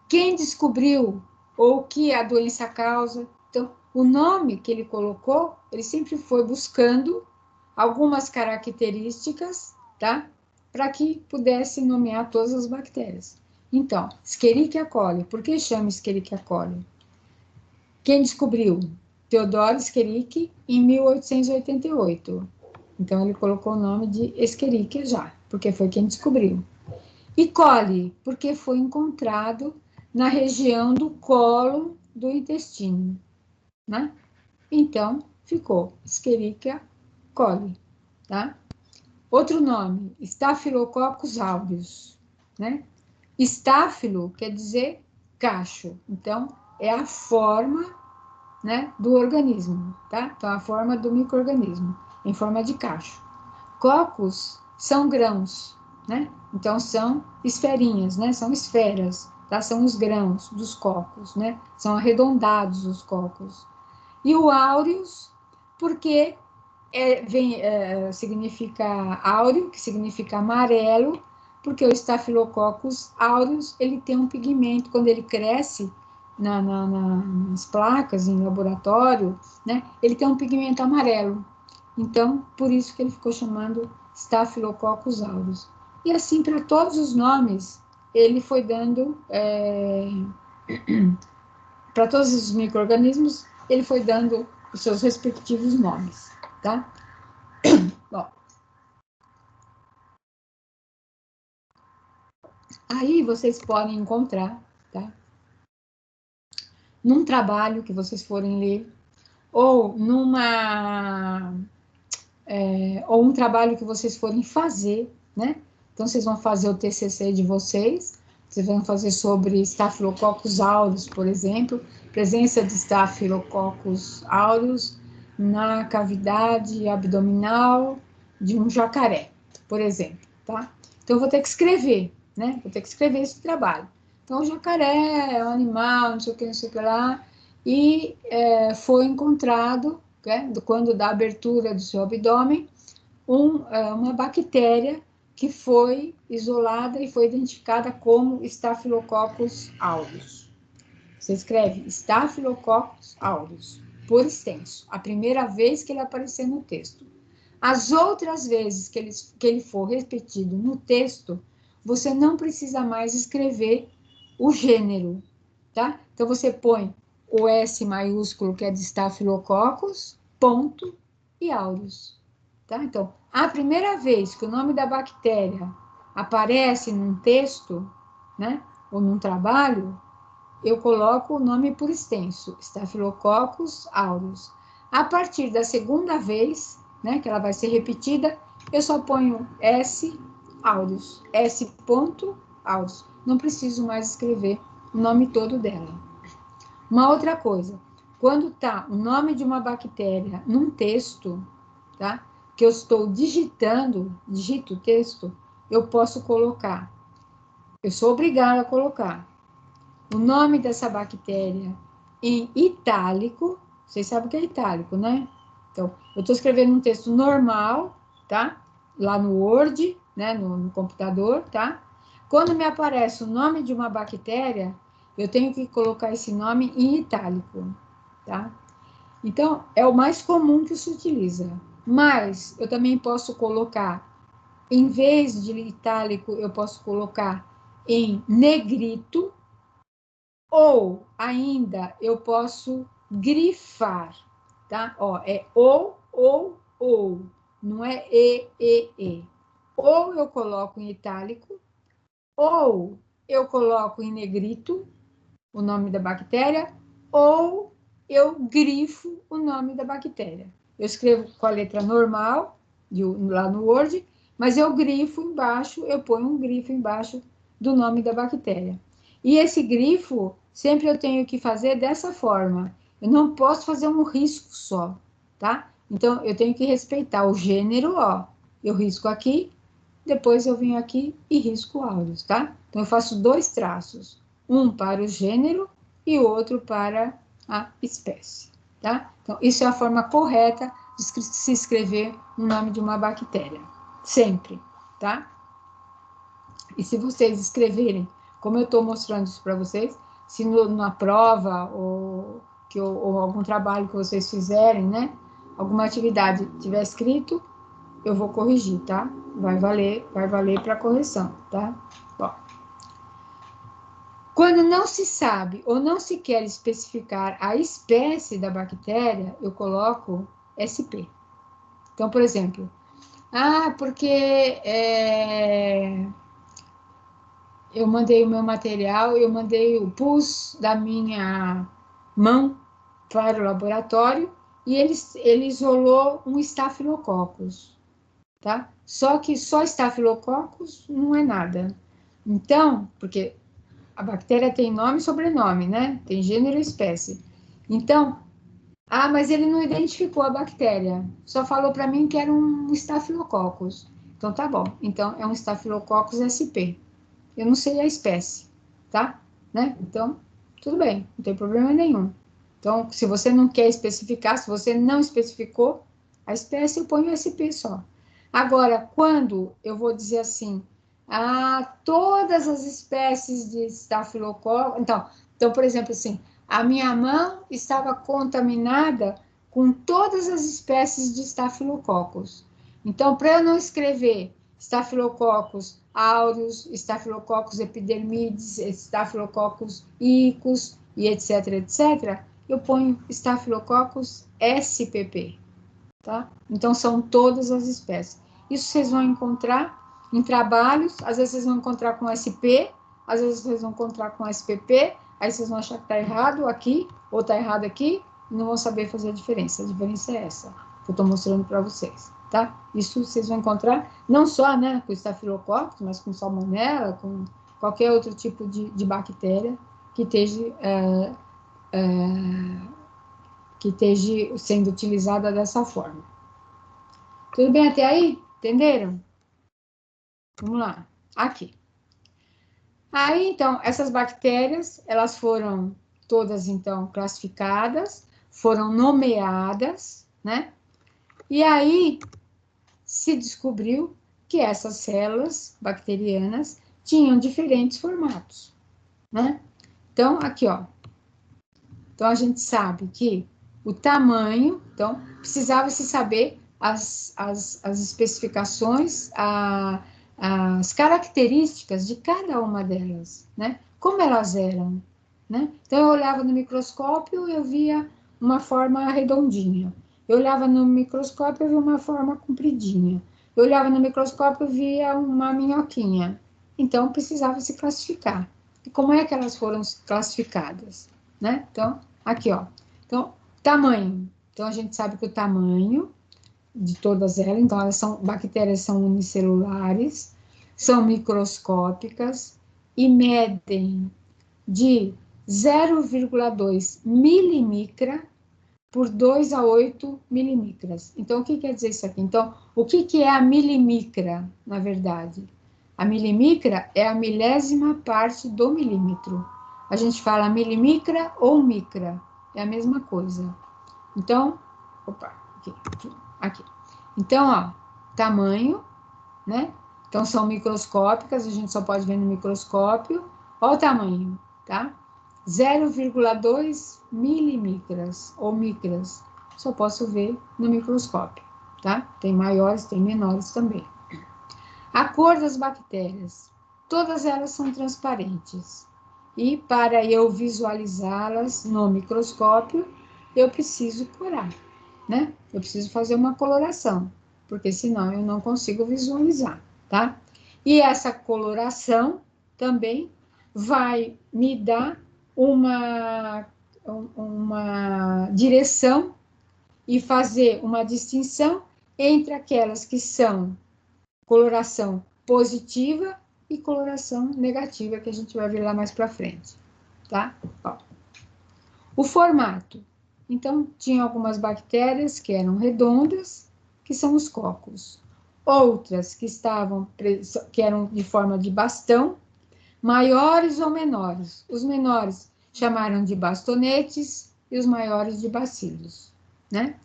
Quem descobriu ou o que a doença causa. Então, o nome que ele colocou, ele sempre foi buscando algumas características, tá? Para que pudesse nomear todas as bactérias. Então, Escherichia coli, por que chama Escherichia coli? Quem descobriu? Theodore Escherichia, em 1888. Então, ele colocou o nome de Escherichia já, porque foi quem descobriu. E coli, porque foi encontrado na região do colo do intestino, né? Então, ficou Escherichia coli, tá? Outro nome, Staphylococcus aureus, né? Estáfilo quer dizer cacho, então é a forma, né, do organismo, tá? Então a forma do micro-organismo, em forma de cacho. Cocos são grãos, né? Então são esferinhas, né? São esferas, tá? São os grãos dos cocos, né? São arredondados os cocos. E o aureus, porque significa áureo, que significa amarelo, porque o Staphylococcus aureus, ele tem um pigmento, quando ele cresce nas placas, em laboratório, né, ele tem um pigmento amarelo. Então, por isso que ele ficou chamando Staphylococcus aureus. E assim, para todos os nomes, ele foi dando, para todos os micro-organismos, ele foi dando os seus respectivos nomes, tá? Bom, aí vocês podem encontrar, tá? Num trabalho que vocês forem ler, ou ou um trabalho que vocês forem fazer, né? Então, vocês vão fazer o TCC de vocês vão fazer sobre Staphylococcus aureus, por exemplo, presença de Staphylococcus aureus na cavidade abdominal de um jacaré, por exemplo, tá? Então, eu vou ter que escrever, né? Vou ter que escrever esse trabalho. Então, o jacaré é um animal, não sei o que lá, e foi encontrado, né, quando da abertura do seu abdômen, uma bactéria que foi isolada e foi identificada como Staphylococcus aureus. Você escreve Staphylococcus aureus, por extenso, a primeira vez que ele aparecer no texto. As outras vezes que ele for repetido no texto, você não precisa mais escrever o gênero, tá? Então, você põe o S maiúsculo, que é de Staphylococcus, ponto e aureus, tá? Então, a primeira vez que o nome da bactéria aparece num texto, né, ou num trabalho, eu coloco o nome por extenso, Staphylococcus aureus. A partir da segunda vez, né, que ela vai ser repetida, eu só ponho S aureus, S ponto aureus. Não preciso mais escrever o nome todo dela. Uma outra coisa, quando tá o nome de uma bactéria num texto, tá, que eu estou digitando, digito o texto, eu posso colocar, eu sou obrigada a colocar o nome dessa bactéria em itálico. Vocês sabem o que é itálico, né? Então, eu estou escrevendo um texto normal, tá? Lá no Word, né? No computador, tá? Quando me aparece o nome de uma bactéria, eu tenho que colocar esse nome em itálico, tá? Então, é o mais comum que se utiliza. Mas, eu também posso colocar, em vez de itálico, eu posso colocar em negrito, ou ainda eu posso grifar, tá? Ó, é ou, não é e. Ou eu coloco em itálico, ou eu coloco em negrito o nome da bactéria, ou eu grifo o nome da bactéria. Eu escrevo com a letra normal, lá no Word, mas eu grifo embaixo, eu ponho um grifo embaixo do nome da bactéria. E esse grifo, sempre eu tenho que fazer dessa forma. Eu não posso fazer um risco só, tá? Então, eu tenho que respeitar o gênero, ó. Eu risco aqui, depois eu venho aqui e risco áureos, tá? Então, eu faço 2 traços. Um para o gênero e outro para a espécie, tá? Então, isso é a forma correta de se escrever o nome de uma bactéria. Sempre, tá? E se vocês escreverem, como eu estou mostrando isso para vocês, se na prova ou algum trabalho que vocês fizerem, né? Alguma atividade tiver escrito, eu vou corrigir, tá? Vai valer para correção, tá? Bom. Quando não se sabe ou não se quer especificar a espécie da bactéria, eu coloco SP. Então, por exemplo, porque eu mandei o meu material, eu mandei o pus da minha mão para o laboratório e ele isolou um estafilococcus, tá? Só que só estafilococcus não é nada. Então, porque a bactéria tem nome e sobrenome, né? Tem gênero e espécie. Então, mas ele não identificou a bactéria, só falou para mim que era um estafilococcus. Então, tá bom. Então, é um estafilococcus SP. Eu não sei a espécie, tá? Né? Então, tudo bem, não tem problema nenhum. Então, se você não quer especificar, se você não especificou a espécie, eu ponho SP só. Agora, quando eu vou dizer assim, todas as espécies de estafilococcus... Então, por exemplo, assim, a minha mão estava contaminada com todas as espécies de estafilococcus. Então, para eu não escrever Staphylococcus aureus, Staphylococcus epidermidis, Staphylococcus icus e etc, etc, eu ponho Staphylococcus spp, tá? Então, são todas as espécies. Isso vocês vão encontrar em trabalhos, às vezes vocês vão encontrar com SP, às vezes vocês vão encontrar com SPP, aí vocês vão achar que está errado aqui, ou está errado aqui, e não vão saber fazer a diferença. A diferença é essa, que eu estou mostrando para vocês, tá? Isso vocês vão encontrar, não só, né, com Staphylococcus, mas com salmonella, com qualquer outro tipo de bactéria que esteja sendo utilizada dessa forma. Tudo bem até aí? Entenderam? Vamos lá. Aqui. Aí, então, essas bactérias, elas foram todas, então, classificadas, foram nomeadas, né? E aí, se descobriu que essas células bacterianas tinham diferentes formatos, né? Então, aqui, ó. Então, a gente sabe que o tamanho, então, precisava se saber as especificações, as características de cada uma delas, né? Como elas eram, né? Então, eu olhava no microscópio, eu via uma forma redondinha. Eu olhava no microscópio, eu via uma forma compridinha. Eu olhava no microscópio, eu via uma minhoquinha. Então, precisava se classificar. E como é que elas foram classificadas, né? Então, aqui, ó. Então, tamanho. Então, a gente sabe que o tamanho de todas elas, então, bactérias são unicelulares, são microscópicas e medem de 0,2 milimicra por 2 a 8 milimicras. Então, o que quer dizer isso aqui? Então, o que é a milimicra, na verdade? A milimicra é a milésima parte do milímetro. A gente fala milimicra ou micra, é a mesma coisa. Então, opa, aqui. Então, ó, tamanho, né? Então, são microscópicas, a gente só pode ver no microscópio. Olha o tamanho, tá? 0,2 milimicras ou micras. Só posso ver no microscópio, tá? Tem maiores, tem menores também. A cor das bactérias. Todas elas são transparentes. E para eu visualizá-las no microscópio, eu preciso corar, né? Eu preciso fazer uma coloração, porque senão eu não consigo visualizar, tá? E essa coloração também vai me dar uma direção e fazer uma distinção entre aquelas que são coloração positiva e coloração negativa, que a gente vai ver lá mais para frente, tá? Ó. O formato. Então, tinha algumas bactérias que eram redondas, que são os cocos. Outras que eram de forma de bastão, maiores ou menores. Os menores chamaram de bastonetes e os maiores de bacilos, né?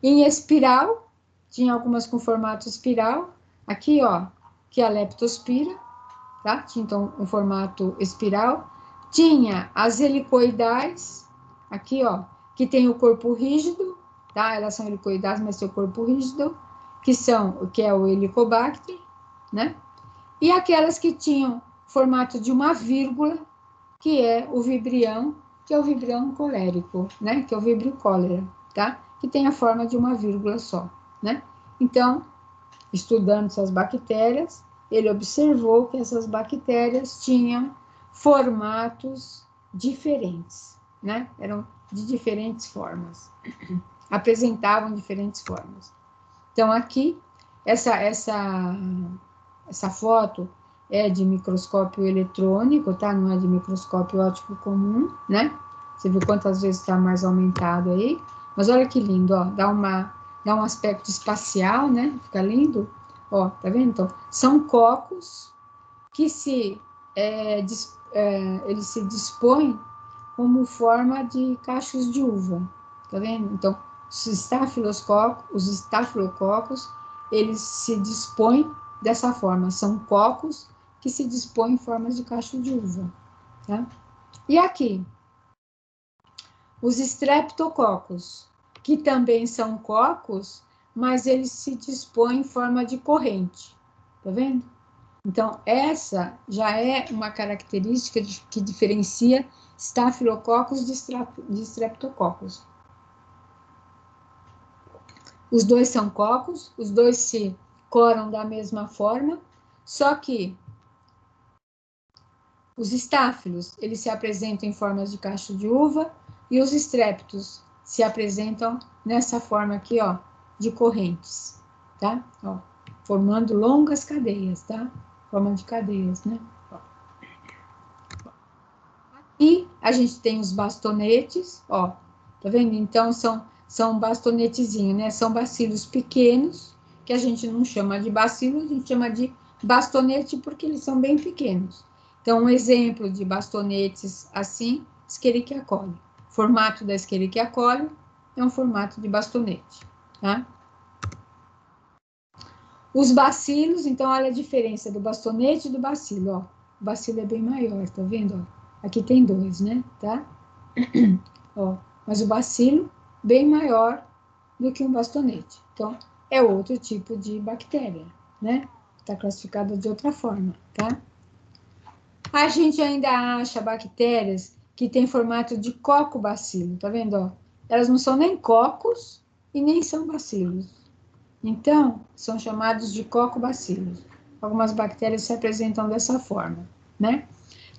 Em espiral, tinha algumas com formato espiral. Aqui, ó, que é a leptospira, tá? Tinha, então, um formato espiral. Tinha as helicoidais, aqui, ó, que tem o corpo rígido, tá? Elas são helicoidais, mas tem o corpo rígido, que é o Helicobacter, né? E aquelas que tinham formato de uma vírgula, que é o vibrião, que é o vibrião colérico, né? Que é o vibrio cólera, tá? Que tem a forma de uma vírgula só, né? Então, estudando essas bactérias, ele observou que essas bactérias tinham formatos diferentes, né? Eram de diferentes formas, apresentavam diferentes formas. Então, aqui, essa foto é de microscópio eletrônico, tá? Não é de microscópio óptico comum, né? Você viu quantas vezes está mais aumentado aí? Mas olha que lindo, ó, dá um aspecto espacial, né? Fica lindo. Ó, tá vendo? Então, são cocos que eles se dispõem como forma de cachos de uva, tá vendo? Então, os estafilococos, eles se dispõem dessa forma, são cocos que se dispõem em formas de cacho de uva, tá? E aqui, os estreptococos, que também são cocos, mas eles se dispõem em forma de corrente, tá vendo? Então, essa já é uma característica que diferencia estafilococos de estreptococos. Os dois são cocos, os dois se coram da mesma forma, só que os estáfilos, eles se apresentam em formas de cacho de uva e os estreptos se apresentam nessa forma aqui, ó, de correntes, tá? Ó, formando longas cadeias, tá? Forma de cadeias, né? E a gente tem os bastonetes, ó, tá vendo? Então, são bastonetezinhos, né? São bacilos pequenos, que a gente não chama de bacilo, a gente chama de bastonete porque eles são bem pequenos. Então, um exemplo de bastonetes assim, Escherichia coli. O formato da Escherichia coli é um formato de bastonete, tá? Os bacilos, então, olha a diferença do bastonete e do bacilo, ó. O bacilo é bem maior, tá vendo, ó? Aqui tem dois, né, tá? Ó, mas o bacilo bem maior do que um bastonete. Então, é outro tipo de bactéria, né? está classificada de outra forma, tá? A gente ainda acha bactérias que têm formato de cocobacilo, tá vendo, ó? Elas não são nem cocos e nem são bacilos. Então, são chamados de cocobacilos. Algumas bactérias se apresentam dessa forma, né?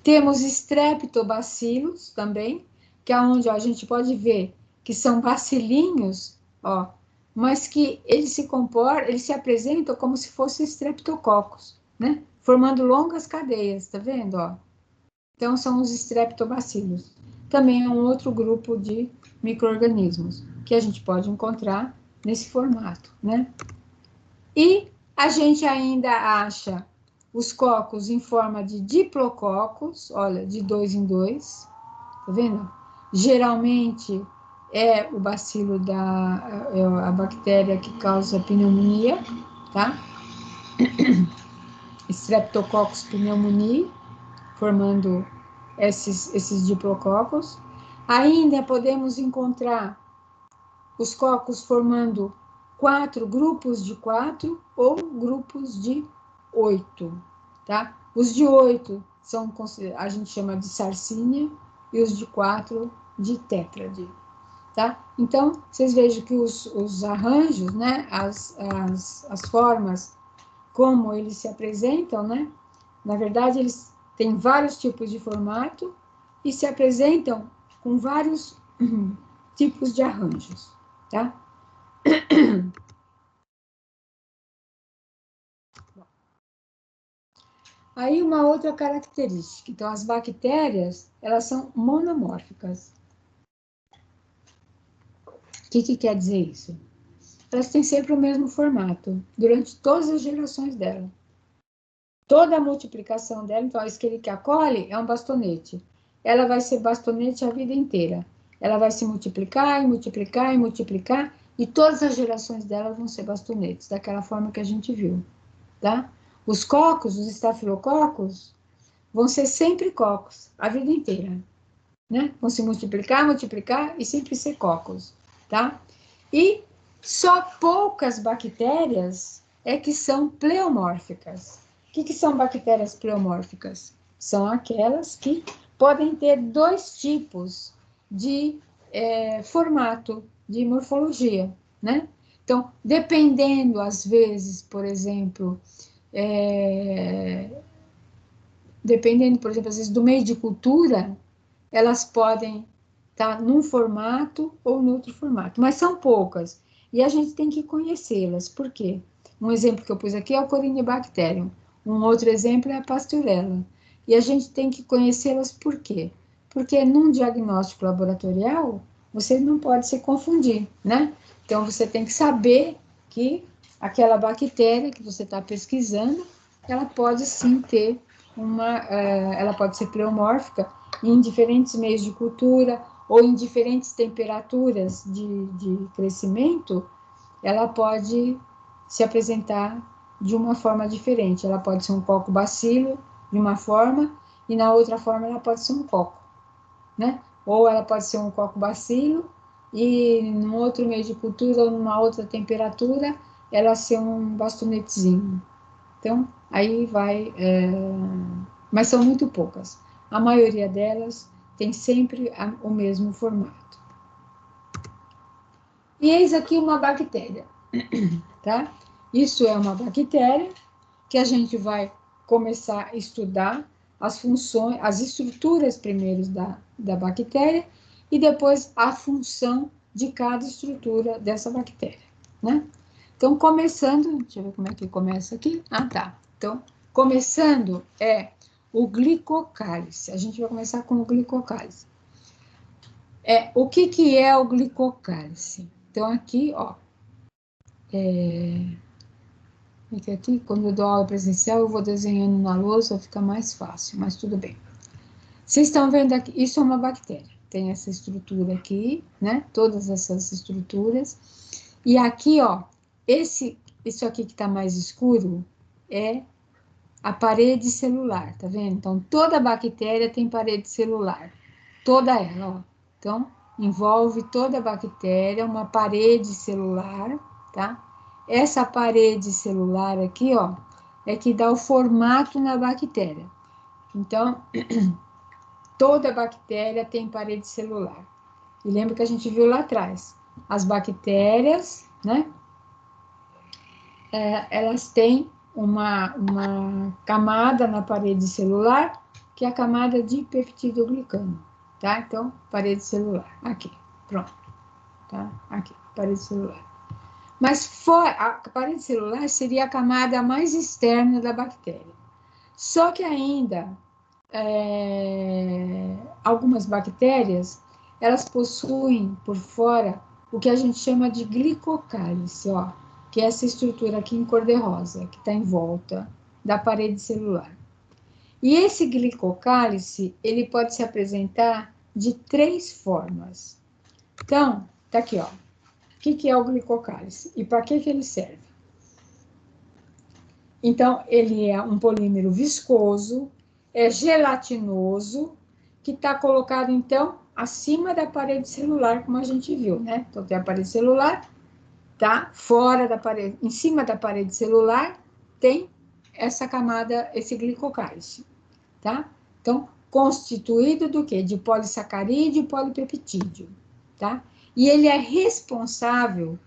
Temos streptobacilos também, que é onde ó, a gente pode ver que são bacilinhos, ó, mas que eles se apresentam como se fossem streptococos, né? Formando longas cadeias, tá vendo, ó? Então, são os streptobacilos. Também é um outro grupo de micro-organismos que a gente pode encontrar nesse formato, né? E a gente ainda acha os cocos em forma de diplococos, olha, de 2 em 2, tá vendo? Geralmente é o bacilo a bactéria que causa pneumonia, tá? Streptococcus pneumoniae, formando esses diplococos. Ainda podemos encontrar os cocos formando 4 grupos de 4 ou grupos de 8, tá? Os de 8 são, a gente chama de sarcínia, e os de 4 de tétrade, tá? Então, vocês vejam que os arranjos, né, as formas, como eles se apresentam, né? Na verdade, eles têm vários tipos de formato e se apresentam com vários tipos de arranjos, tá? Aí uma outra característica, então as bactérias, elas são monomórficas. O que quer dizer isso? Elas têm sempre o mesmo formato, durante todas as gerações dela. Toda a multiplicação dela, então a Escherichia coli é um bastonete. Ela vai ser bastonete a vida inteira. Ela vai se multiplicar e multiplicar e multiplicar, e todas as gerações dela vão ser bastonetes, daquela forma que a gente viu, tá? Os cocos, os estafilococos, vão ser sempre cocos, a vida inteira, né? Vão se multiplicar, multiplicar e sempre ser cocos, tá? E só poucas bactérias é que são pleomórficas. O que são bactérias pleomórficas? São aquelas que podem ter 2 tipos de formato, de morfologia, né? Então, dependendo, às vezes, por exemplo, dependendo, por exemplo, às vezes do meio de cultura, elas podem estar num formato ou no outro formato, mas são poucas. E a gente tem que conhecê-las. Por quê? Um exemplo que eu pus aqui é o Corynebacterium. Um outro exemplo é a Pasteurella. E a gente tem que conhecê-las por quê? Porque num diagnóstico laboratorial, você não pode se confundir, né? Então, você tem que saber que aquela bactéria que você está pesquisando, ela pode sim ter ela pode ser pleomórfica em diferentes meios de cultura ou em diferentes temperaturas de crescimento, ela pode se apresentar de uma forma diferente. Ela pode ser um cocobacilo de uma forma e na outra forma ela pode ser um coco, né? Ou ela pode ser um cocobacilo e num outro meio de cultura ou numa outra temperatura ela ser um bastonetezinho. Então, aí vai... mas são muito poucas. A maioria delas tem sempre o mesmo formato. E eis aqui uma bactéria, tá? Isso é uma bactéria que a gente vai começar a estudar as funções, as estruturas primeiro da bactéria e depois a função de cada estrutura dessa bactéria, né? Então, começando, deixa eu ver como é que começa aqui. Ah, tá. Então, começando o glicocálice. A gente vai começar com o glicocálice. O que é o glicocálice? Então, aqui, ó. Aqui, quando eu dou aula presencial, eu vou desenhando na lousa, fica mais fácil, mas tudo bem. Vocês estão vendo aqui, isso é uma bactéria. Tem essa estrutura aqui, né? Todas essas estruturas. E aqui, ó, isso aqui que está mais escuro é a parede celular, tá vendo? Então, toda bactéria tem parede celular, toda ela, ó. Então, envolve toda a bactéria uma parede celular, tá? Essa parede celular aqui, ó, é que dá o formato na bactéria. Então, toda bactéria tem parede celular. E lembra que a gente viu lá atrás, as bactérias, né? Elas têm uma camada na parede celular, que é a camada de peptidoglicano, tá? Então, parede celular, aqui, pronto, tá? Aqui, parede celular. Mas a parede celular seria a camada mais externa da bactéria. Só que ainda, algumas bactérias, elas possuem por fora o que a gente chama de glicocálice, ó, que é essa estrutura aqui em cor de rosa, que está em volta da parede celular. E esse glicocálice, ele pode se apresentar de 3 formas. Então, tá aqui, ó. O que é o glicocálice e para que ele serve? Então, ele é um polímero viscoso, é gelatinoso, que está colocado, então, acima da parede celular, como a gente viu, né? Então, tem a parede celular, tá? Fora da parede, em cima da parede celular, tem essa camada, esse glicocálice, tá? Então, constituído do quê? De polissacarídeo e polipeptídeo, tá? E ele é responsável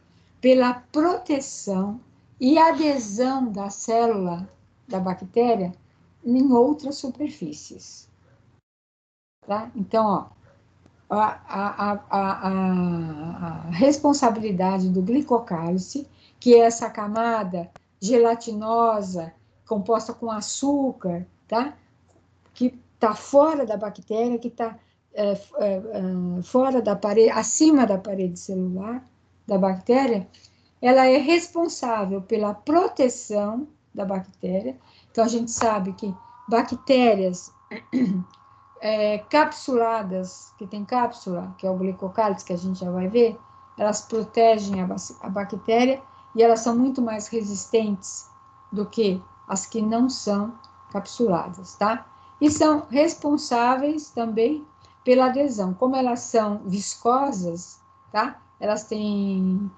pela proteção e adesão da célula da bactéria em outras superfícies, tá? Então, ó, a responsabilidade do glicocálice, que é essa camada gelatinosa, composta com açúcar, tá? Que está fora da bactéria, que está fora da parede, acima da parede celular da bactéria, ela é responsável pela proteção da bactéria. Então, a gente sabe que bactérias capsuladas, que tem cápsula, que é o glicocálice, que a gente já vai ver, elas protegem a bactéria e elas são muito mais resistentes do que as que não são capsuladas, tá? E são responsáveis também pela adesão. Como elas são viscosas, tá? Elas têm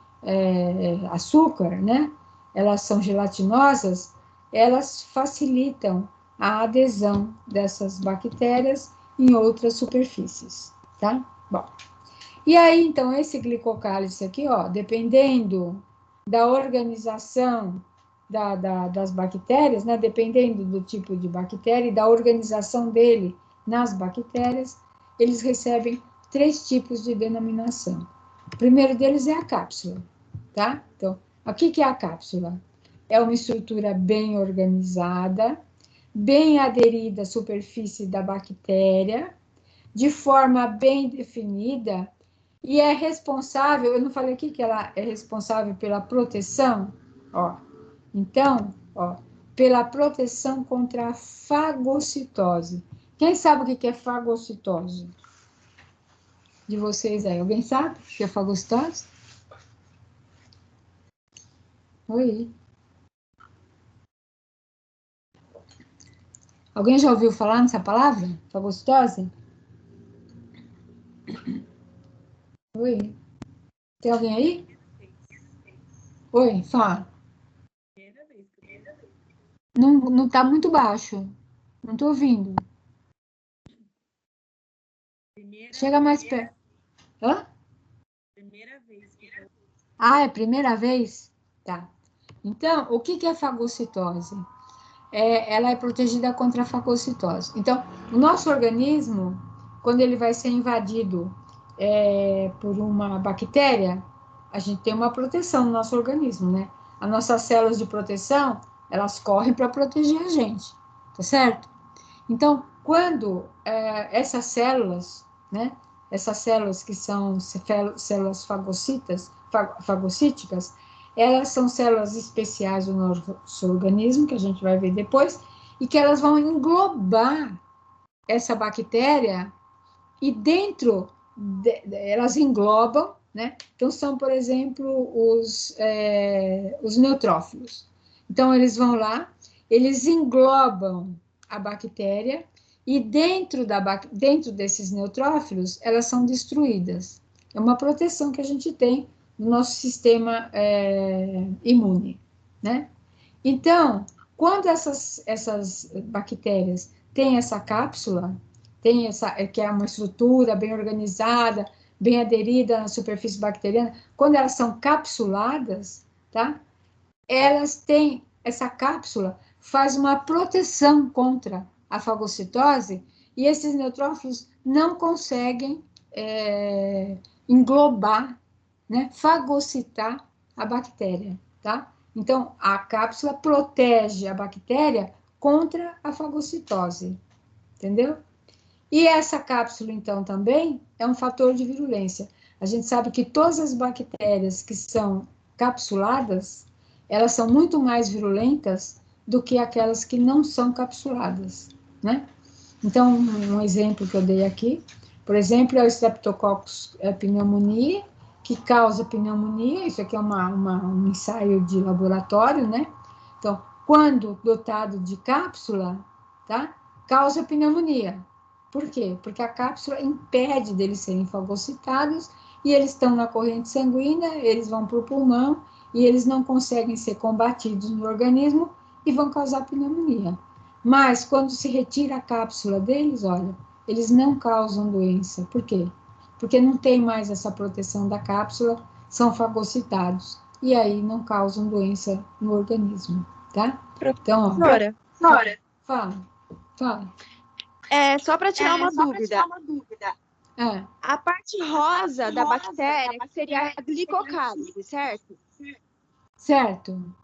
açúcar, né? Elas são gelatinosas, elas facilitam a adesão dessas bactérias em outras superfícies, tá? Bom, e aí, então, esse glicocálice aqui, ó, dependendo da organização das bactérias, né, dependendo do tipo de bactéria e da organização dele nas bactérias, eles recebem 3 tipos de denominação. O primeiro deles é a cápsula, tá? Então, o que é a cápsula? É uma estrutura bem organizada, bem aderida à superfície da bactéria, de forma bem definida, e é responsável, eu não falei aqui que ela é responsável pela proteção, ó. Então, ó, pela proteção contra a fagocitose. Quem sabe o que é fagocitose? De vocês aí, alguém sabe o que é fagocitose? Oi. Alguém já ouviu falar nessa palavra? Fagocitose? Oi. Tem alguém aí? Oi, fala. Não tá muito baixo. Não tô ouvindo. Chega mais perto. Hã? Primeira vez que eu... Ah, é a primeira vez? Tá. Então, o que é fagocitose? Ela é protegida contra a fagocitose. Então, o nosso organismo, quando ele vai ser invadido por uma bactéria, a gente tem uma proteção no nosso organismo, né? As nossas células de proteção, elas correm para proteger a gente, tá certo? Então, quando essas células, né? Essas células que são células fagocíticas, elas são células especiais do nosso organismo, que a gente vai ver depois, e que elas vão englobar essa bactéria e dentro, elas englobam, né? Então, são, por exemplo, os neutrófilos. Então, eles vão lá, eles englobam a bactéria e dentro desses neutrófilos, elas são destruídas. É uma proteção que a gente tem no nosso sistema imune, né? Então, Quando essas bactérias têm essa cápsula, tem que é uma estrutura bem organizada, bem aderida na superfície bacteriana, quando elas são capsuladas, tá? Elas têm, essa cápsula faz uma proteção contra a fagocitose e esses neutrófilos não conseguem englobar, né, fagocitar a bactéria, tá? Então, a cápsula protege a bactéria contra a fagocitose, entendeu? E essa cápsula, então, também é um fator de virulência. A gente sabe que todas as bactérias que são capsuladas, elas são muito mais virulentas do que aquelas que não são capsuladas, né? Então, um exemplo que eu dei aqui, por exemplo, é o Streptococcus pneumoniae, que causa pneumonia. Isso aqui é um ensaio de laboratório, né? Então, quando dotado de cápsula, tá? Causa pneumonia. Por quê? Porque a cápsula impede deles serem fagocitados e eles estão na corrente sanguínea, eles vão para o pulmão e eles não conseguem ser combatidos no organismo e vão causar pneumonia. Mas, quando se retira a cápsula deles, olha, eles não causam doença. Por quê? Porque não tem mais essa proteção da cápsula, são fagocitados. E aí não causam doença no organismo, tá? Então, ó, Professora, fala. só para tirar uma dúvida. É, A parte rosa da bactéria que seria a glicocálise, certo? certo.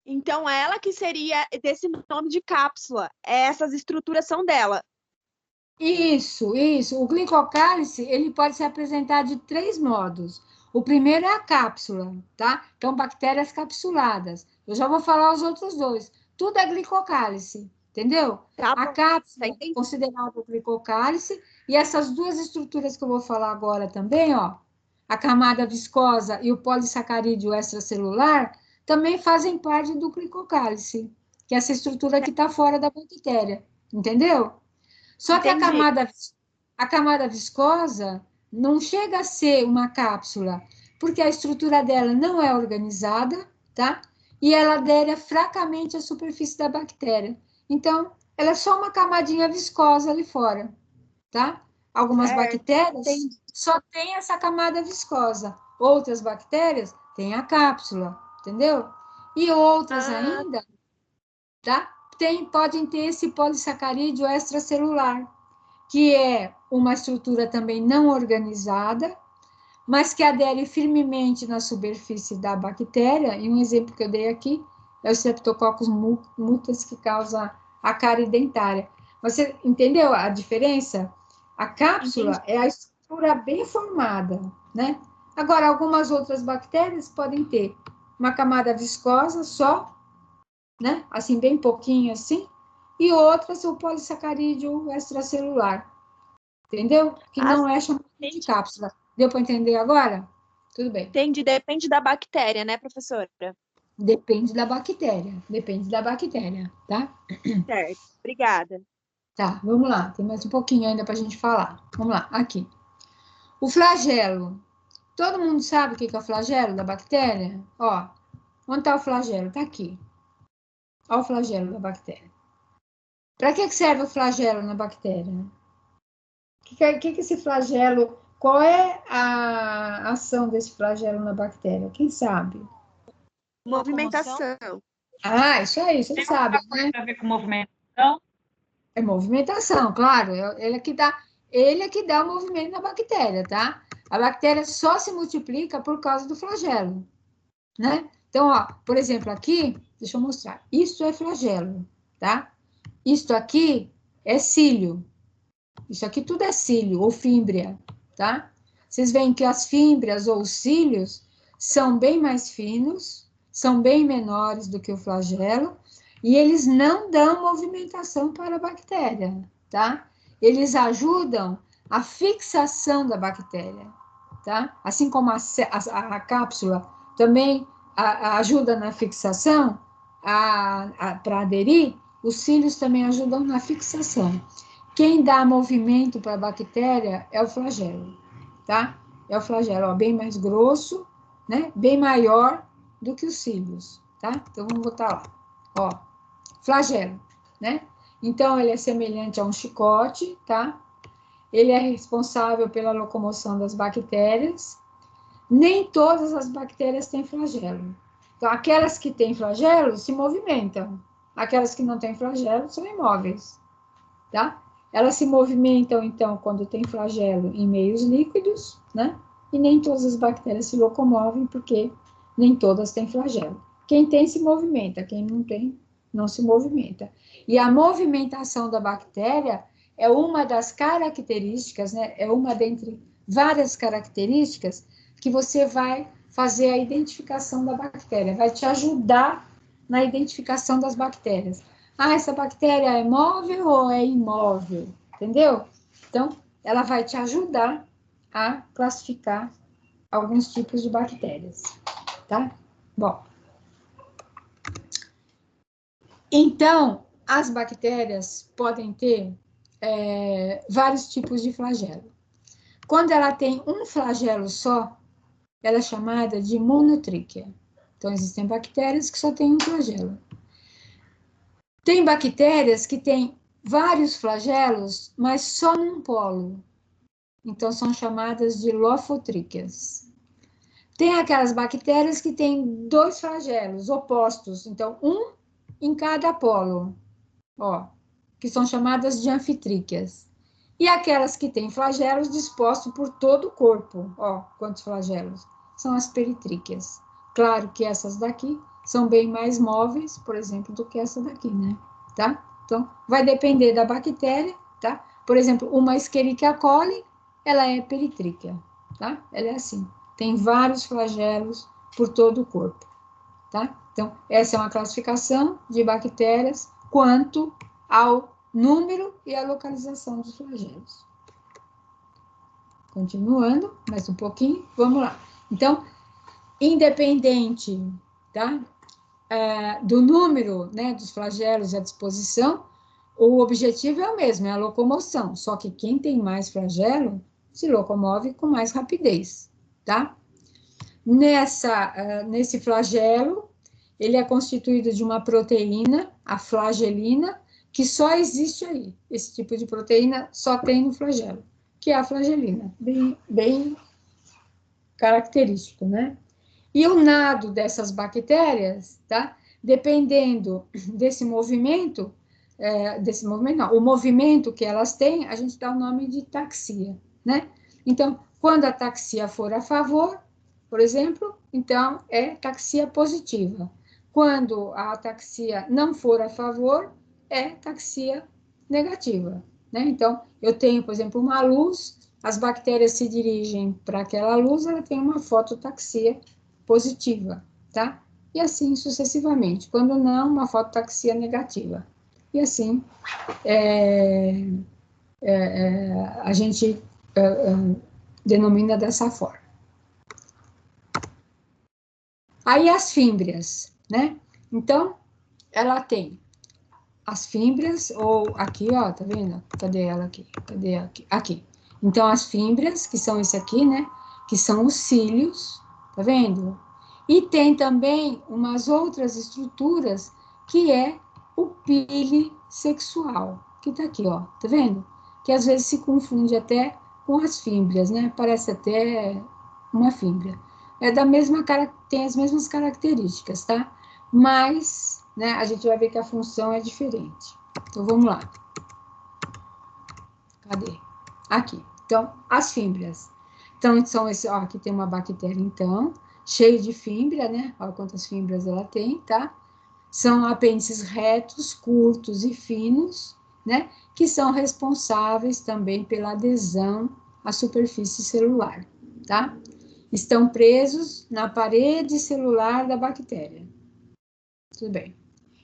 Então, ela que seria desse nome de cápsula. Essas estruturas são dela. Isso. O glicocálice, ele pode se apresentar de 3 modos. O primeiro é a cápsula, tá? Então, bactérias capsuladas. Eu já vou falar os outros 2. Tudo é glicocálice, entendeu? Tá A bom, cápsula tá é considerada o glicocálice, e essas 2 estruturas que eu vou falar agora também, ó, a camada viscosa e o polissacarídeo extracelular, também fazem parte do glicocálice, que é essa estrutura que está fora da bactéria, entendeu? Só que Entendi. a camada viscosa não chega a ser uma cápsula, porque a estrutura dela não é organizada, tá? E ela adere fracamente à superfície da bactéria. Então, ela é só uma camadinha viscosa ali fora, tá? Algumas Certo. bactérias Entendi. só têm essa camada viscosa. Outras bactérias têm a cápsula, entendeu? E outras ainda, tá? Podem ter esse polissacarídeo extracelular, que é uma estrutura também não organizada, mas que adere firmemente na superfície da bactéria. E um exemplo que eu dei aqui é o Streptococcus mutans, que causa a cárie dentária. Você entendeu a diferença? A cápsula é a estrutura bem formada, né? Agora, algumas outras bactérias podem ter uma camada viscosa só, né? Assim, bem pouquinho assim, e outras o polissacarídeo extracelular, entendeu? Que não é chamado de cápsula. Deu para entender agora? Tudo bem. Entendi. Depende da bactéria, né, professora? Depende da bactéria, tá? Certo. Obrigada. Tá, vamos lá. Tem mais um pouquinho ainda para a gente falar. Vamos lá, aqui. O flagelo. Todo mundo sabe o que é o flagelo da bactéria? Ó, onde está o flagelo? Está aqui. Olha o flagelo da bactéria. Para que serve o flagelo na bactéria? Que esse flagelo, qual é a ação desse flagelo na bactéria? Quem sabe? Movimentação. Ah, isso aí, vocês sabem, né? Tem a ver com movimentação? É movimentação, claro. Ele é que dá o movimento na bactéria, tá? A bactéria só se multiplica por causa do flagelo, né? Então, ó, por exemplo, aqui, deixa eu mostrar. Isso é flagelo, tá? Isto aqui é cílio. Isso aqui tudo é cílio ou fímbria, tá? Vocês veem que as fímbrias ou os cílios são bem mais finos, são bem menores do que o flagelo, e eles não dão movimentação para a bactéria, tá? Eles ajudam a fixação da bactéria, tá? Assim como a cápsula também ajuda na fixação, para aderir, os cílios também ajudam na fixação. Quem dá movimento para a bactéria é o flagelo, tá? É o flagelo, ó, bem mais grosso, né? Bem maior do que os cílios, tá? Então, vamos botar lá, ó. flagelo, né? Então, ele é semelhante a um chicote, tá? Ele é responsável pela locomoção das bactérias. Nem todas as bactérias têm flagelo. Então, aquelas que têm flagelo se movimentam. Aquelas que não têm flagelo são imóveis, tá? Elas se movimentam, então, quando tem flagelo em meios líquidos, né? E nem todas as bactérias se locomovem, porque nem todas têm flagelo. Quem tem se movimenta, quem não tem, não se movimenta. E a movimentação da bactéria é uma das características, né? É uma dentre várias características que você vai fazer a identificação da bactéria, vai te ajudar na identificação das bactérias. Ah, essa bactéria é móvel ou é imóvel? Entendeu? Então, ela vai te ajudar a classificar alguns tipos de bactérias, tá? Bom. Então, as bactérias podem ter vários tipos de flagelo. Quando ela tem um flagelo só, ela é chamada de monotríquea. Então, existem bactérias que só têm um flagelo. Tem bactérias que têm vários flagelos, mas só num polo. Então, são chamadas de lofotríqueas. Tem aquelas bactérias que têm dois flagelos opostos, então, um em cada polo, ó, que são chamadas de anfitríqueas. E aquelas que têm flagelos dispostos por todo o corpo, ó, quantos flagelos? São as peritríqueas. Claro que essas daqui são bem mais móveis, por exemplo, do que essa daqui, né? Tá? Então, vai depender da bactéria, tá? Por exemplo, uma Escherichia coli, ela é peritríquea, tá? Ela é assim, tem vários flagelos por todo o corpo, tá? Então, essa é uma classificação de bactérias quanto ao número e a localização dos flagelos. Continuando, mais um pouquinho, vamos lá. Então, independente, tá? Do número, né, dos flagelos à disposição, o objetivo é o mesmo, é a locomoção, só que quem tem mais flagelo se locomove com mais rapidez, tá? Nesse flagelo, ele é constituído de uma proteína, a flagelina, que só existe aí. Esse tipo de proteína só tem no flagelo, que é a flagelina, bem característico, né? E o nado dessas bactérias, tá? Dependendo desse movimento não, o movimento que elas têm, a gente dá o nome de taxia, né? Então, quando a taxia for a favor, por exemplo, então é taxia positiva. Quando a ataxia não for a favor, é taxia negativa, né? Então, eu tenho, por exemplo, uma luz, as bactérias se dirigem para aquela luz, ela tem uma fototaxia positiva, tá? E assim sucessivamente. Quando não, uma fototaxia negativa. E assim, a gente denomina dessa forma. Aí as fímbrias, né? Então, ela tem as fímbrias, ou aqui, ó, tá vendo? Cadê ela aqui? Cadê aqui? Aqui. Então, as fímbrias, que são esse aqui, né? Que são os cílios, tá vendo? E tem também umas outras estruturas, que é o pile sexual, que tá aqui, ó, tá vendo? Que às vezes se confunde até com as fímbrias, né? Parece até uma fímbria. Tem as mesmas características, tá? Mas, né, a gente vai ver que a função é diferente. Então, vamos lá. Cadê? Aqui. Então, as fímbrias. Então, são esse, ó, aqui tem uma bactéria, então, cheio de fímbria, né? Olha quantas fímbrias ela tem, tá? São apêndices retos, curtos e finos, né? Que são responsáveis também pela adesão à superfície celular, tá? Estão presos na parede celular da bactéria. Tudo bem.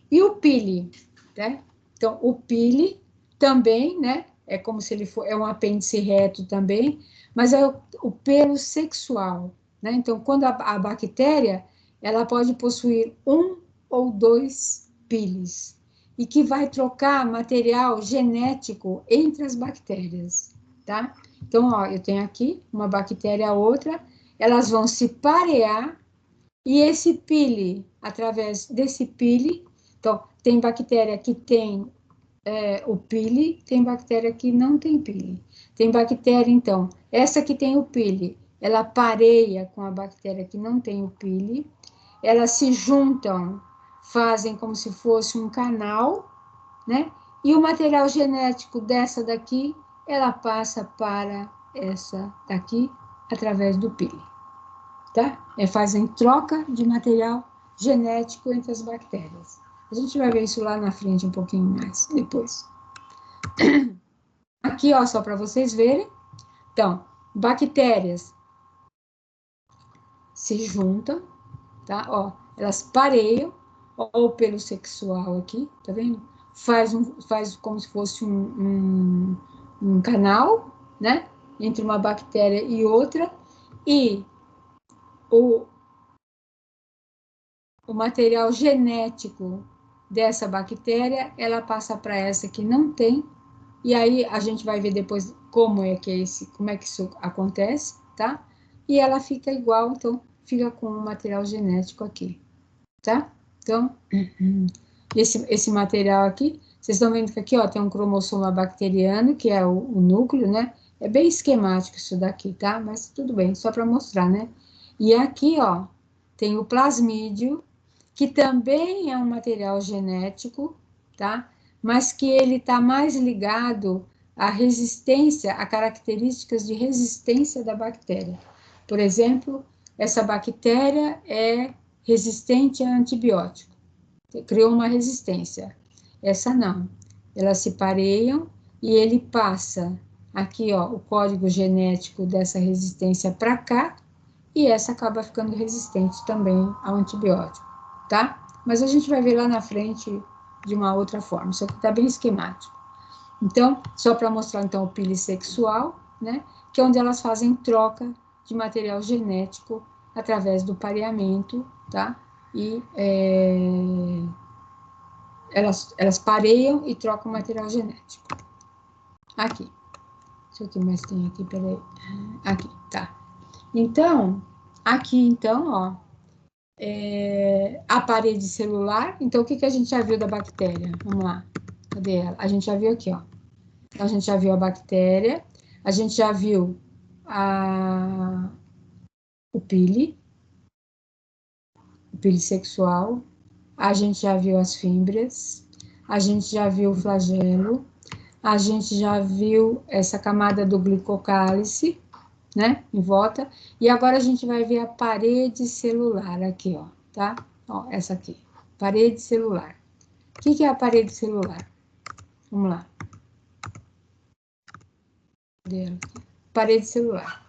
E o pile, né? Então, o pile também, né? É como se ele for, é um apêndice reto também, mas é o pelo sexual, né? Então, quando a bactéria, ela pode possuir um ou dois piles, e que vai trocar material genético entre as bactérias, tá? Então, ó, eu tenho aqui uma bactéria, outra, elas vão se parear, e esse pile, através desse pile, Então, tem bactéria que tem o pili, tem bactéria que não tem pili. Tem bactéria, então, essa que tem o pili, ela pareia com a bactéria que não tem o pili, elas se juntam, fazem como se fosse um canal, né? E o material genético dessa daqui, ela passa para essa daqui, através do pili, tá? Fazem troca de material genético entre as bactérias. A gente vai ver isso lá na frente um pouquinho mais depois. Aqui, ó, só para vocês verem. Então, bactérias se juntam, tá? Ó, elas pareiam, ó, o pelo sexual aqui, tá vendo? Faz como se fosse um canal, né? Entre uma bactéria e outra, e o material genético dessa bactéria, ela passa para essa que não tem, e aí a gente vai ver depois como é que isso acontece, tá? E ela fica igual, então fica com o material genético aqui, tá? Então, esse material aqui, vocês estão vendo que aqui, ó, tem um cromossoma bacteriano, que é o núcleo, né? É bem esquemático isso daqui, tá? Mas tudo bem, só para mostrar, né? E aqui, ó, tem o plasmídio, que também é um material genético, tá? Mas que ele está mais ligado à resistência, a características de resistência da bactéria. Por exemplo, essa bactéria é resistente a antibiótico, criou uma resistência. Essa não, elas se pareiam e ele passa aqui, ó, o código genético dessa resistência para cá, e essa acaba ficando resistente também ao antibiótico, tá? Mas a gente vai ver lá na frente de uma outra forma, isso aqui está bem esquemático. Então, só para mostrar, então, o pili sexual, né? Que é onde elas fazem troca de material genético através do pareamento, tá? E elas pareiam e trocam material genético. Aqui. Deixa eu ver o que mais tem aqui, peraí. Aqui, tá. Então, aqui, então, ó, a parede celular. Então, o que a gente já viu da bactéria? Vamos lá. Cadê ela? A gente já viu aqui, ó. Então, a gente já viu a bactéria, a gente já viu o pili sexual, a gente já viu as fímbrias, a gente já viu o flagelo, a gente já viu essa camada do glicocálice, né, em volta, e agora a gente vai ver a parede celular aqui, ó, tá? Ó, essa aqui, parede celular. O que é a parede celular? Vamos lá. Parede celular.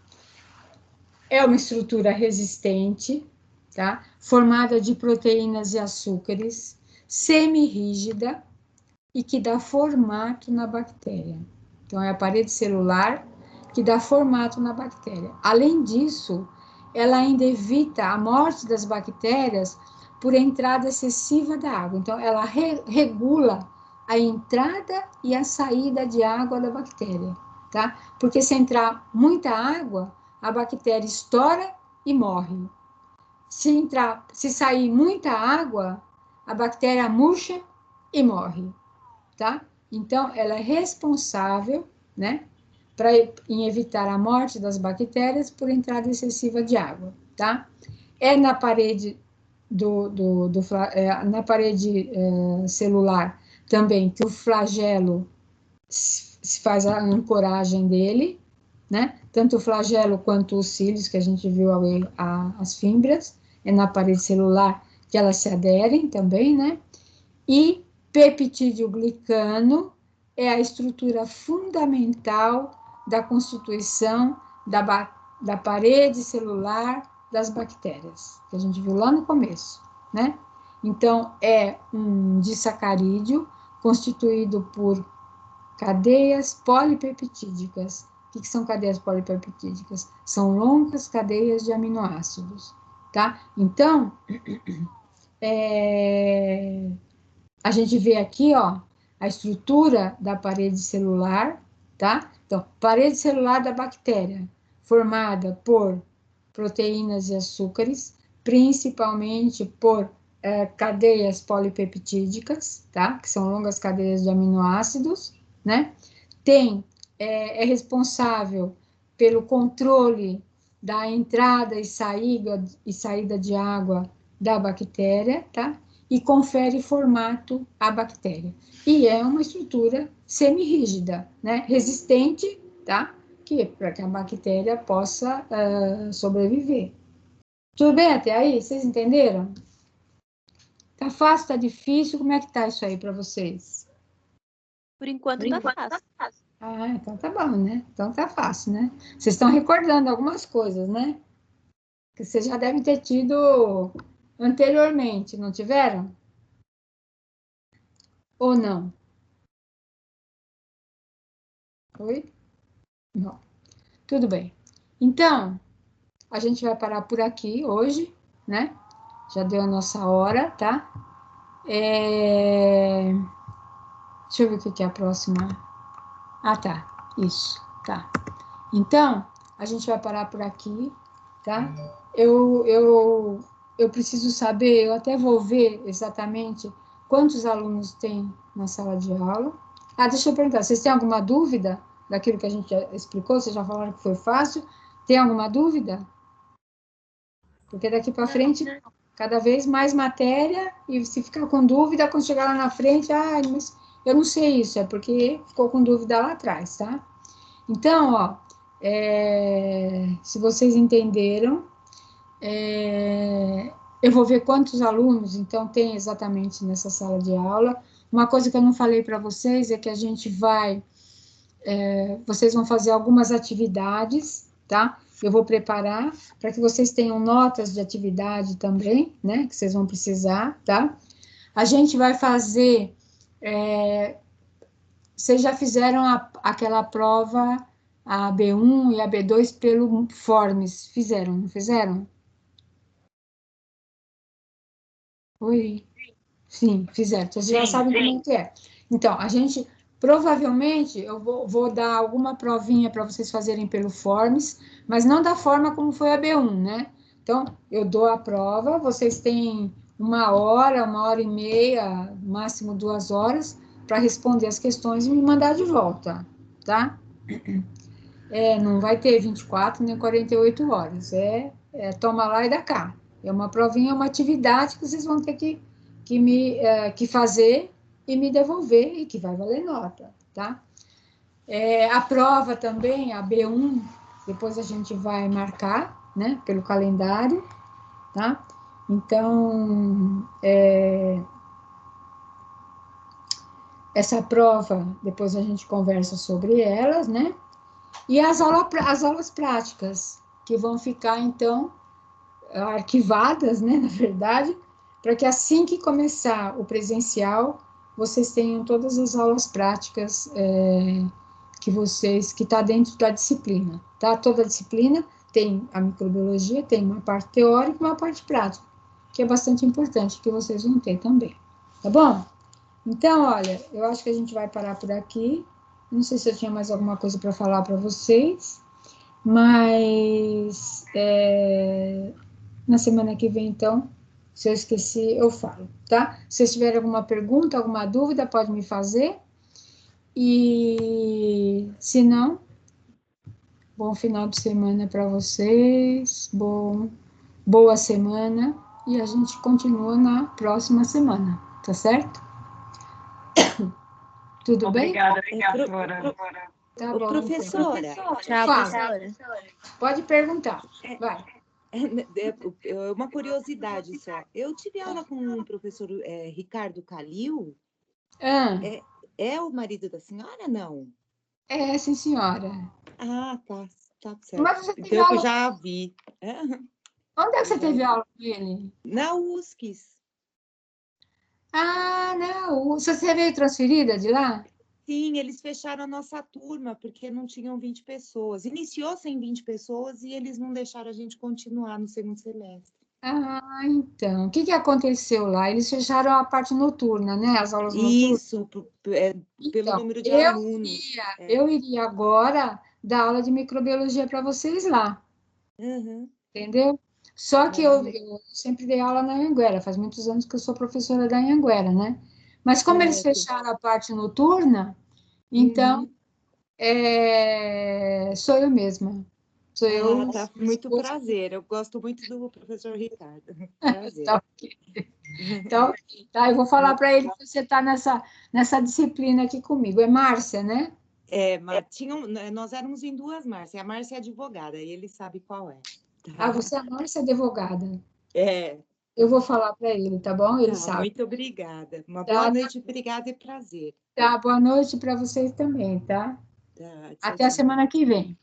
É uma estrutura resistente, tá? Formada de proteínas e açúcares, semi-rígida e que dá formato na bactéria. Então, é a parede celular que dá formato na bactéria. Além disso, ela ainda evita a morte das bactérias por entrada excessiva da água. Então, ela regula a entrada e a saída de água da bactéria, tá? Porque se entrar muita água, a bactéria estoura e morre. Se sair muita água, a bactéria murcha e morre, tá? Então, ela é responsável, né, em evitar a morte das bactérias por entrada excessiva de água, tá? É na parede na parede celular também que o flagelo se faz a ancoragem dele, né? Tanto o flagelo quanto os cílios, que a gente viu ali, as fímbrias, é na parede celular que elas se aderem também, né? E peptídeo glicano é a estrutura fundamental da constituição da parede celular das bactérias, que a gente viu lá no começo, né? Então, é um disacarídeo constituído por cadeias polipeptídicas. O que são cadeias polipeptídicas? São longas cadeias de aminoácidos, tá? Então, a gente vê aqui, ó, a estrutura da parede celular, tá? Então, parede celular da bactéria, formada por proteínas e açúcares, principalmente por cadeias polipeptídicas, tá? Que são longas cadeias de aminoácidos, né? É responsável pelo controle da entrada e saída de água da bactéria, tá? E confere formato à bactéria. E é uma estrutura semirrígida, né? Resistente, tá? Para que a bactéria possa sobreviver. Tudo bem até aí? Vocês entenderam? Tá fácil, tá difícil? Como é que tá isso aí para vocês? Por enquanto tá fácil. Ah, então tá bom, né? Então tá fácil, né? Vocês estão recordando algumas coisas, né? Que vocês já devem ter tido anteriormente, não tiveram? Ou não? Oi? Não. Tudo bem. Então, a gente vai parar por aqui hoje, né? Já deu a nossa hora, tá? Deixa eu ver o que é a próxima. Ah, tá. Isso, tá. Então, a gente vai parar por aqui, tá? Eu preciso saber, eu até vou ver exatamente quantos alunos tem na sala de aula. Ah, deixa eu perguntar, vocês têm alguma dúvida daquilo que a gente já explicou? Vocês já falaram que foi fácil? Tem alguma dúvida? Porque daqui para frente, cada vez mais matéria, e se ficar com dúvida, quando chegar lá na frente, mas eu não sei isso, é porque ficou com dúvida lá atrás, tá? Então, ó, se vocês entenderam, eu vou ver quantos alunos, então, tem exatamente nessa sala de aula. Uma coisa que eu não falei para vocês é que a gente vocês vão fazer algumas atividades, tá? Eu vou preparar para que vocês tenham notas de atividade também, né? Que vocês vão precisar, tá? A gente vai fazer. Vocês já fizeram aquela prova, a B1 e a B2 pelo Forms? Fizeram, não fizeram? Oi? Sim, fizeram. Vocês já sabem como que é. Então, a gente, provavelmente, eu vou dar alguma provinha para vocês fazerem pelo Forms, mas não da forma como foi a B1, né? Então, eu dou a prova, vocês têm 1 hora e meia, máximo 2 horas, para responder as questões e me mandar de volta, tá? Não vai ter 24 nem 48 horas. Toma lá e dá cá. É uma provinha, uma atividade que vocês vão ter que fazer e me devolver, e que vai valer nota, tá? A prova também, a B1, depois a gente vai marcar, né, pelo calendário, tá? Então, essa prova, depois a gente conversa sobre elas, né? E as aulas práticas, que vão ficar, então, arquivadas, né, na verdade, para que assim que começar o presencial, vocês tenham todas as aulas práticas que está dentro da disciplina, tá? Toda a disciplina tem a microbiologia, tem uma parte teórica e uma parte prática, que é bastante importante, que vocês vão ter também, tá bom? Então, olha, eu acho que a gente vai parar por aqui. Não sei se eu tinha mais alguma coisa para falar para vocês, mas na semana que vem, então, se eu esqueci, eu falo, tá? Se vocês tiverem alguma pergunta, alguma dúvida, pode me fazer. E se não, bom final de semana para vocês, boa semana, e a gente continua na próxima semana, tá certo? Tudo bem? Obrigada, professora. Tá bom, professora. Então. Tchau, Fala. professora. Pode perguntar, vai. Uma curiosidade só. Eu tive aula com o professor Ricardo Calil. É o marido da senhora, não? Sim, senhora. Ah, tá certo. Mas você teve Então, aula... eu já vi. Onde é que você teve aula com ele? Na USCS. Ah, não. Você veio transferida de lá? Sim, eles fecharam a nossa turma, porque não tinham 20 pessoas. Iniciou sem 20 pessoas e eles não deixaram a gente continuar no segundo semestre. Ah, então. O que aconteceu lá? Eles fecharam a parte noturna, né? As aulas noturnas. Isso, pelo Então, número de alunos. Eu iria agora dar aula de microbiologia para vocês lá. Uhum. Entendeu? Só que eu sempre dei aula na Anhanguera, faz muitos anos que eu sou professora da Anhanguera, né? Mas como eles fecharam a parte noturna, então sou eu mesma. Sou eu. Tá. Muito prazer. Eu gosto muito do professor Ricardo. Prazer. Tá, ok. Então, tá, eu vou falar para ele que você está nessa disciplina aqui comigo. É Márcia, né? Nós éramos em duas Márcia. A Márcia é advogada, e ele sabe qual é. Tá? Ah, você é a Márcia advogada. É. Eu vou falar para ele, tá bom? Ele sabe. Muito obrigada. Uma boa noite, obrigada e prazer. Tá, boa noite para vocês também, tá? Tá, tchau, Até a tchau. semana que vem.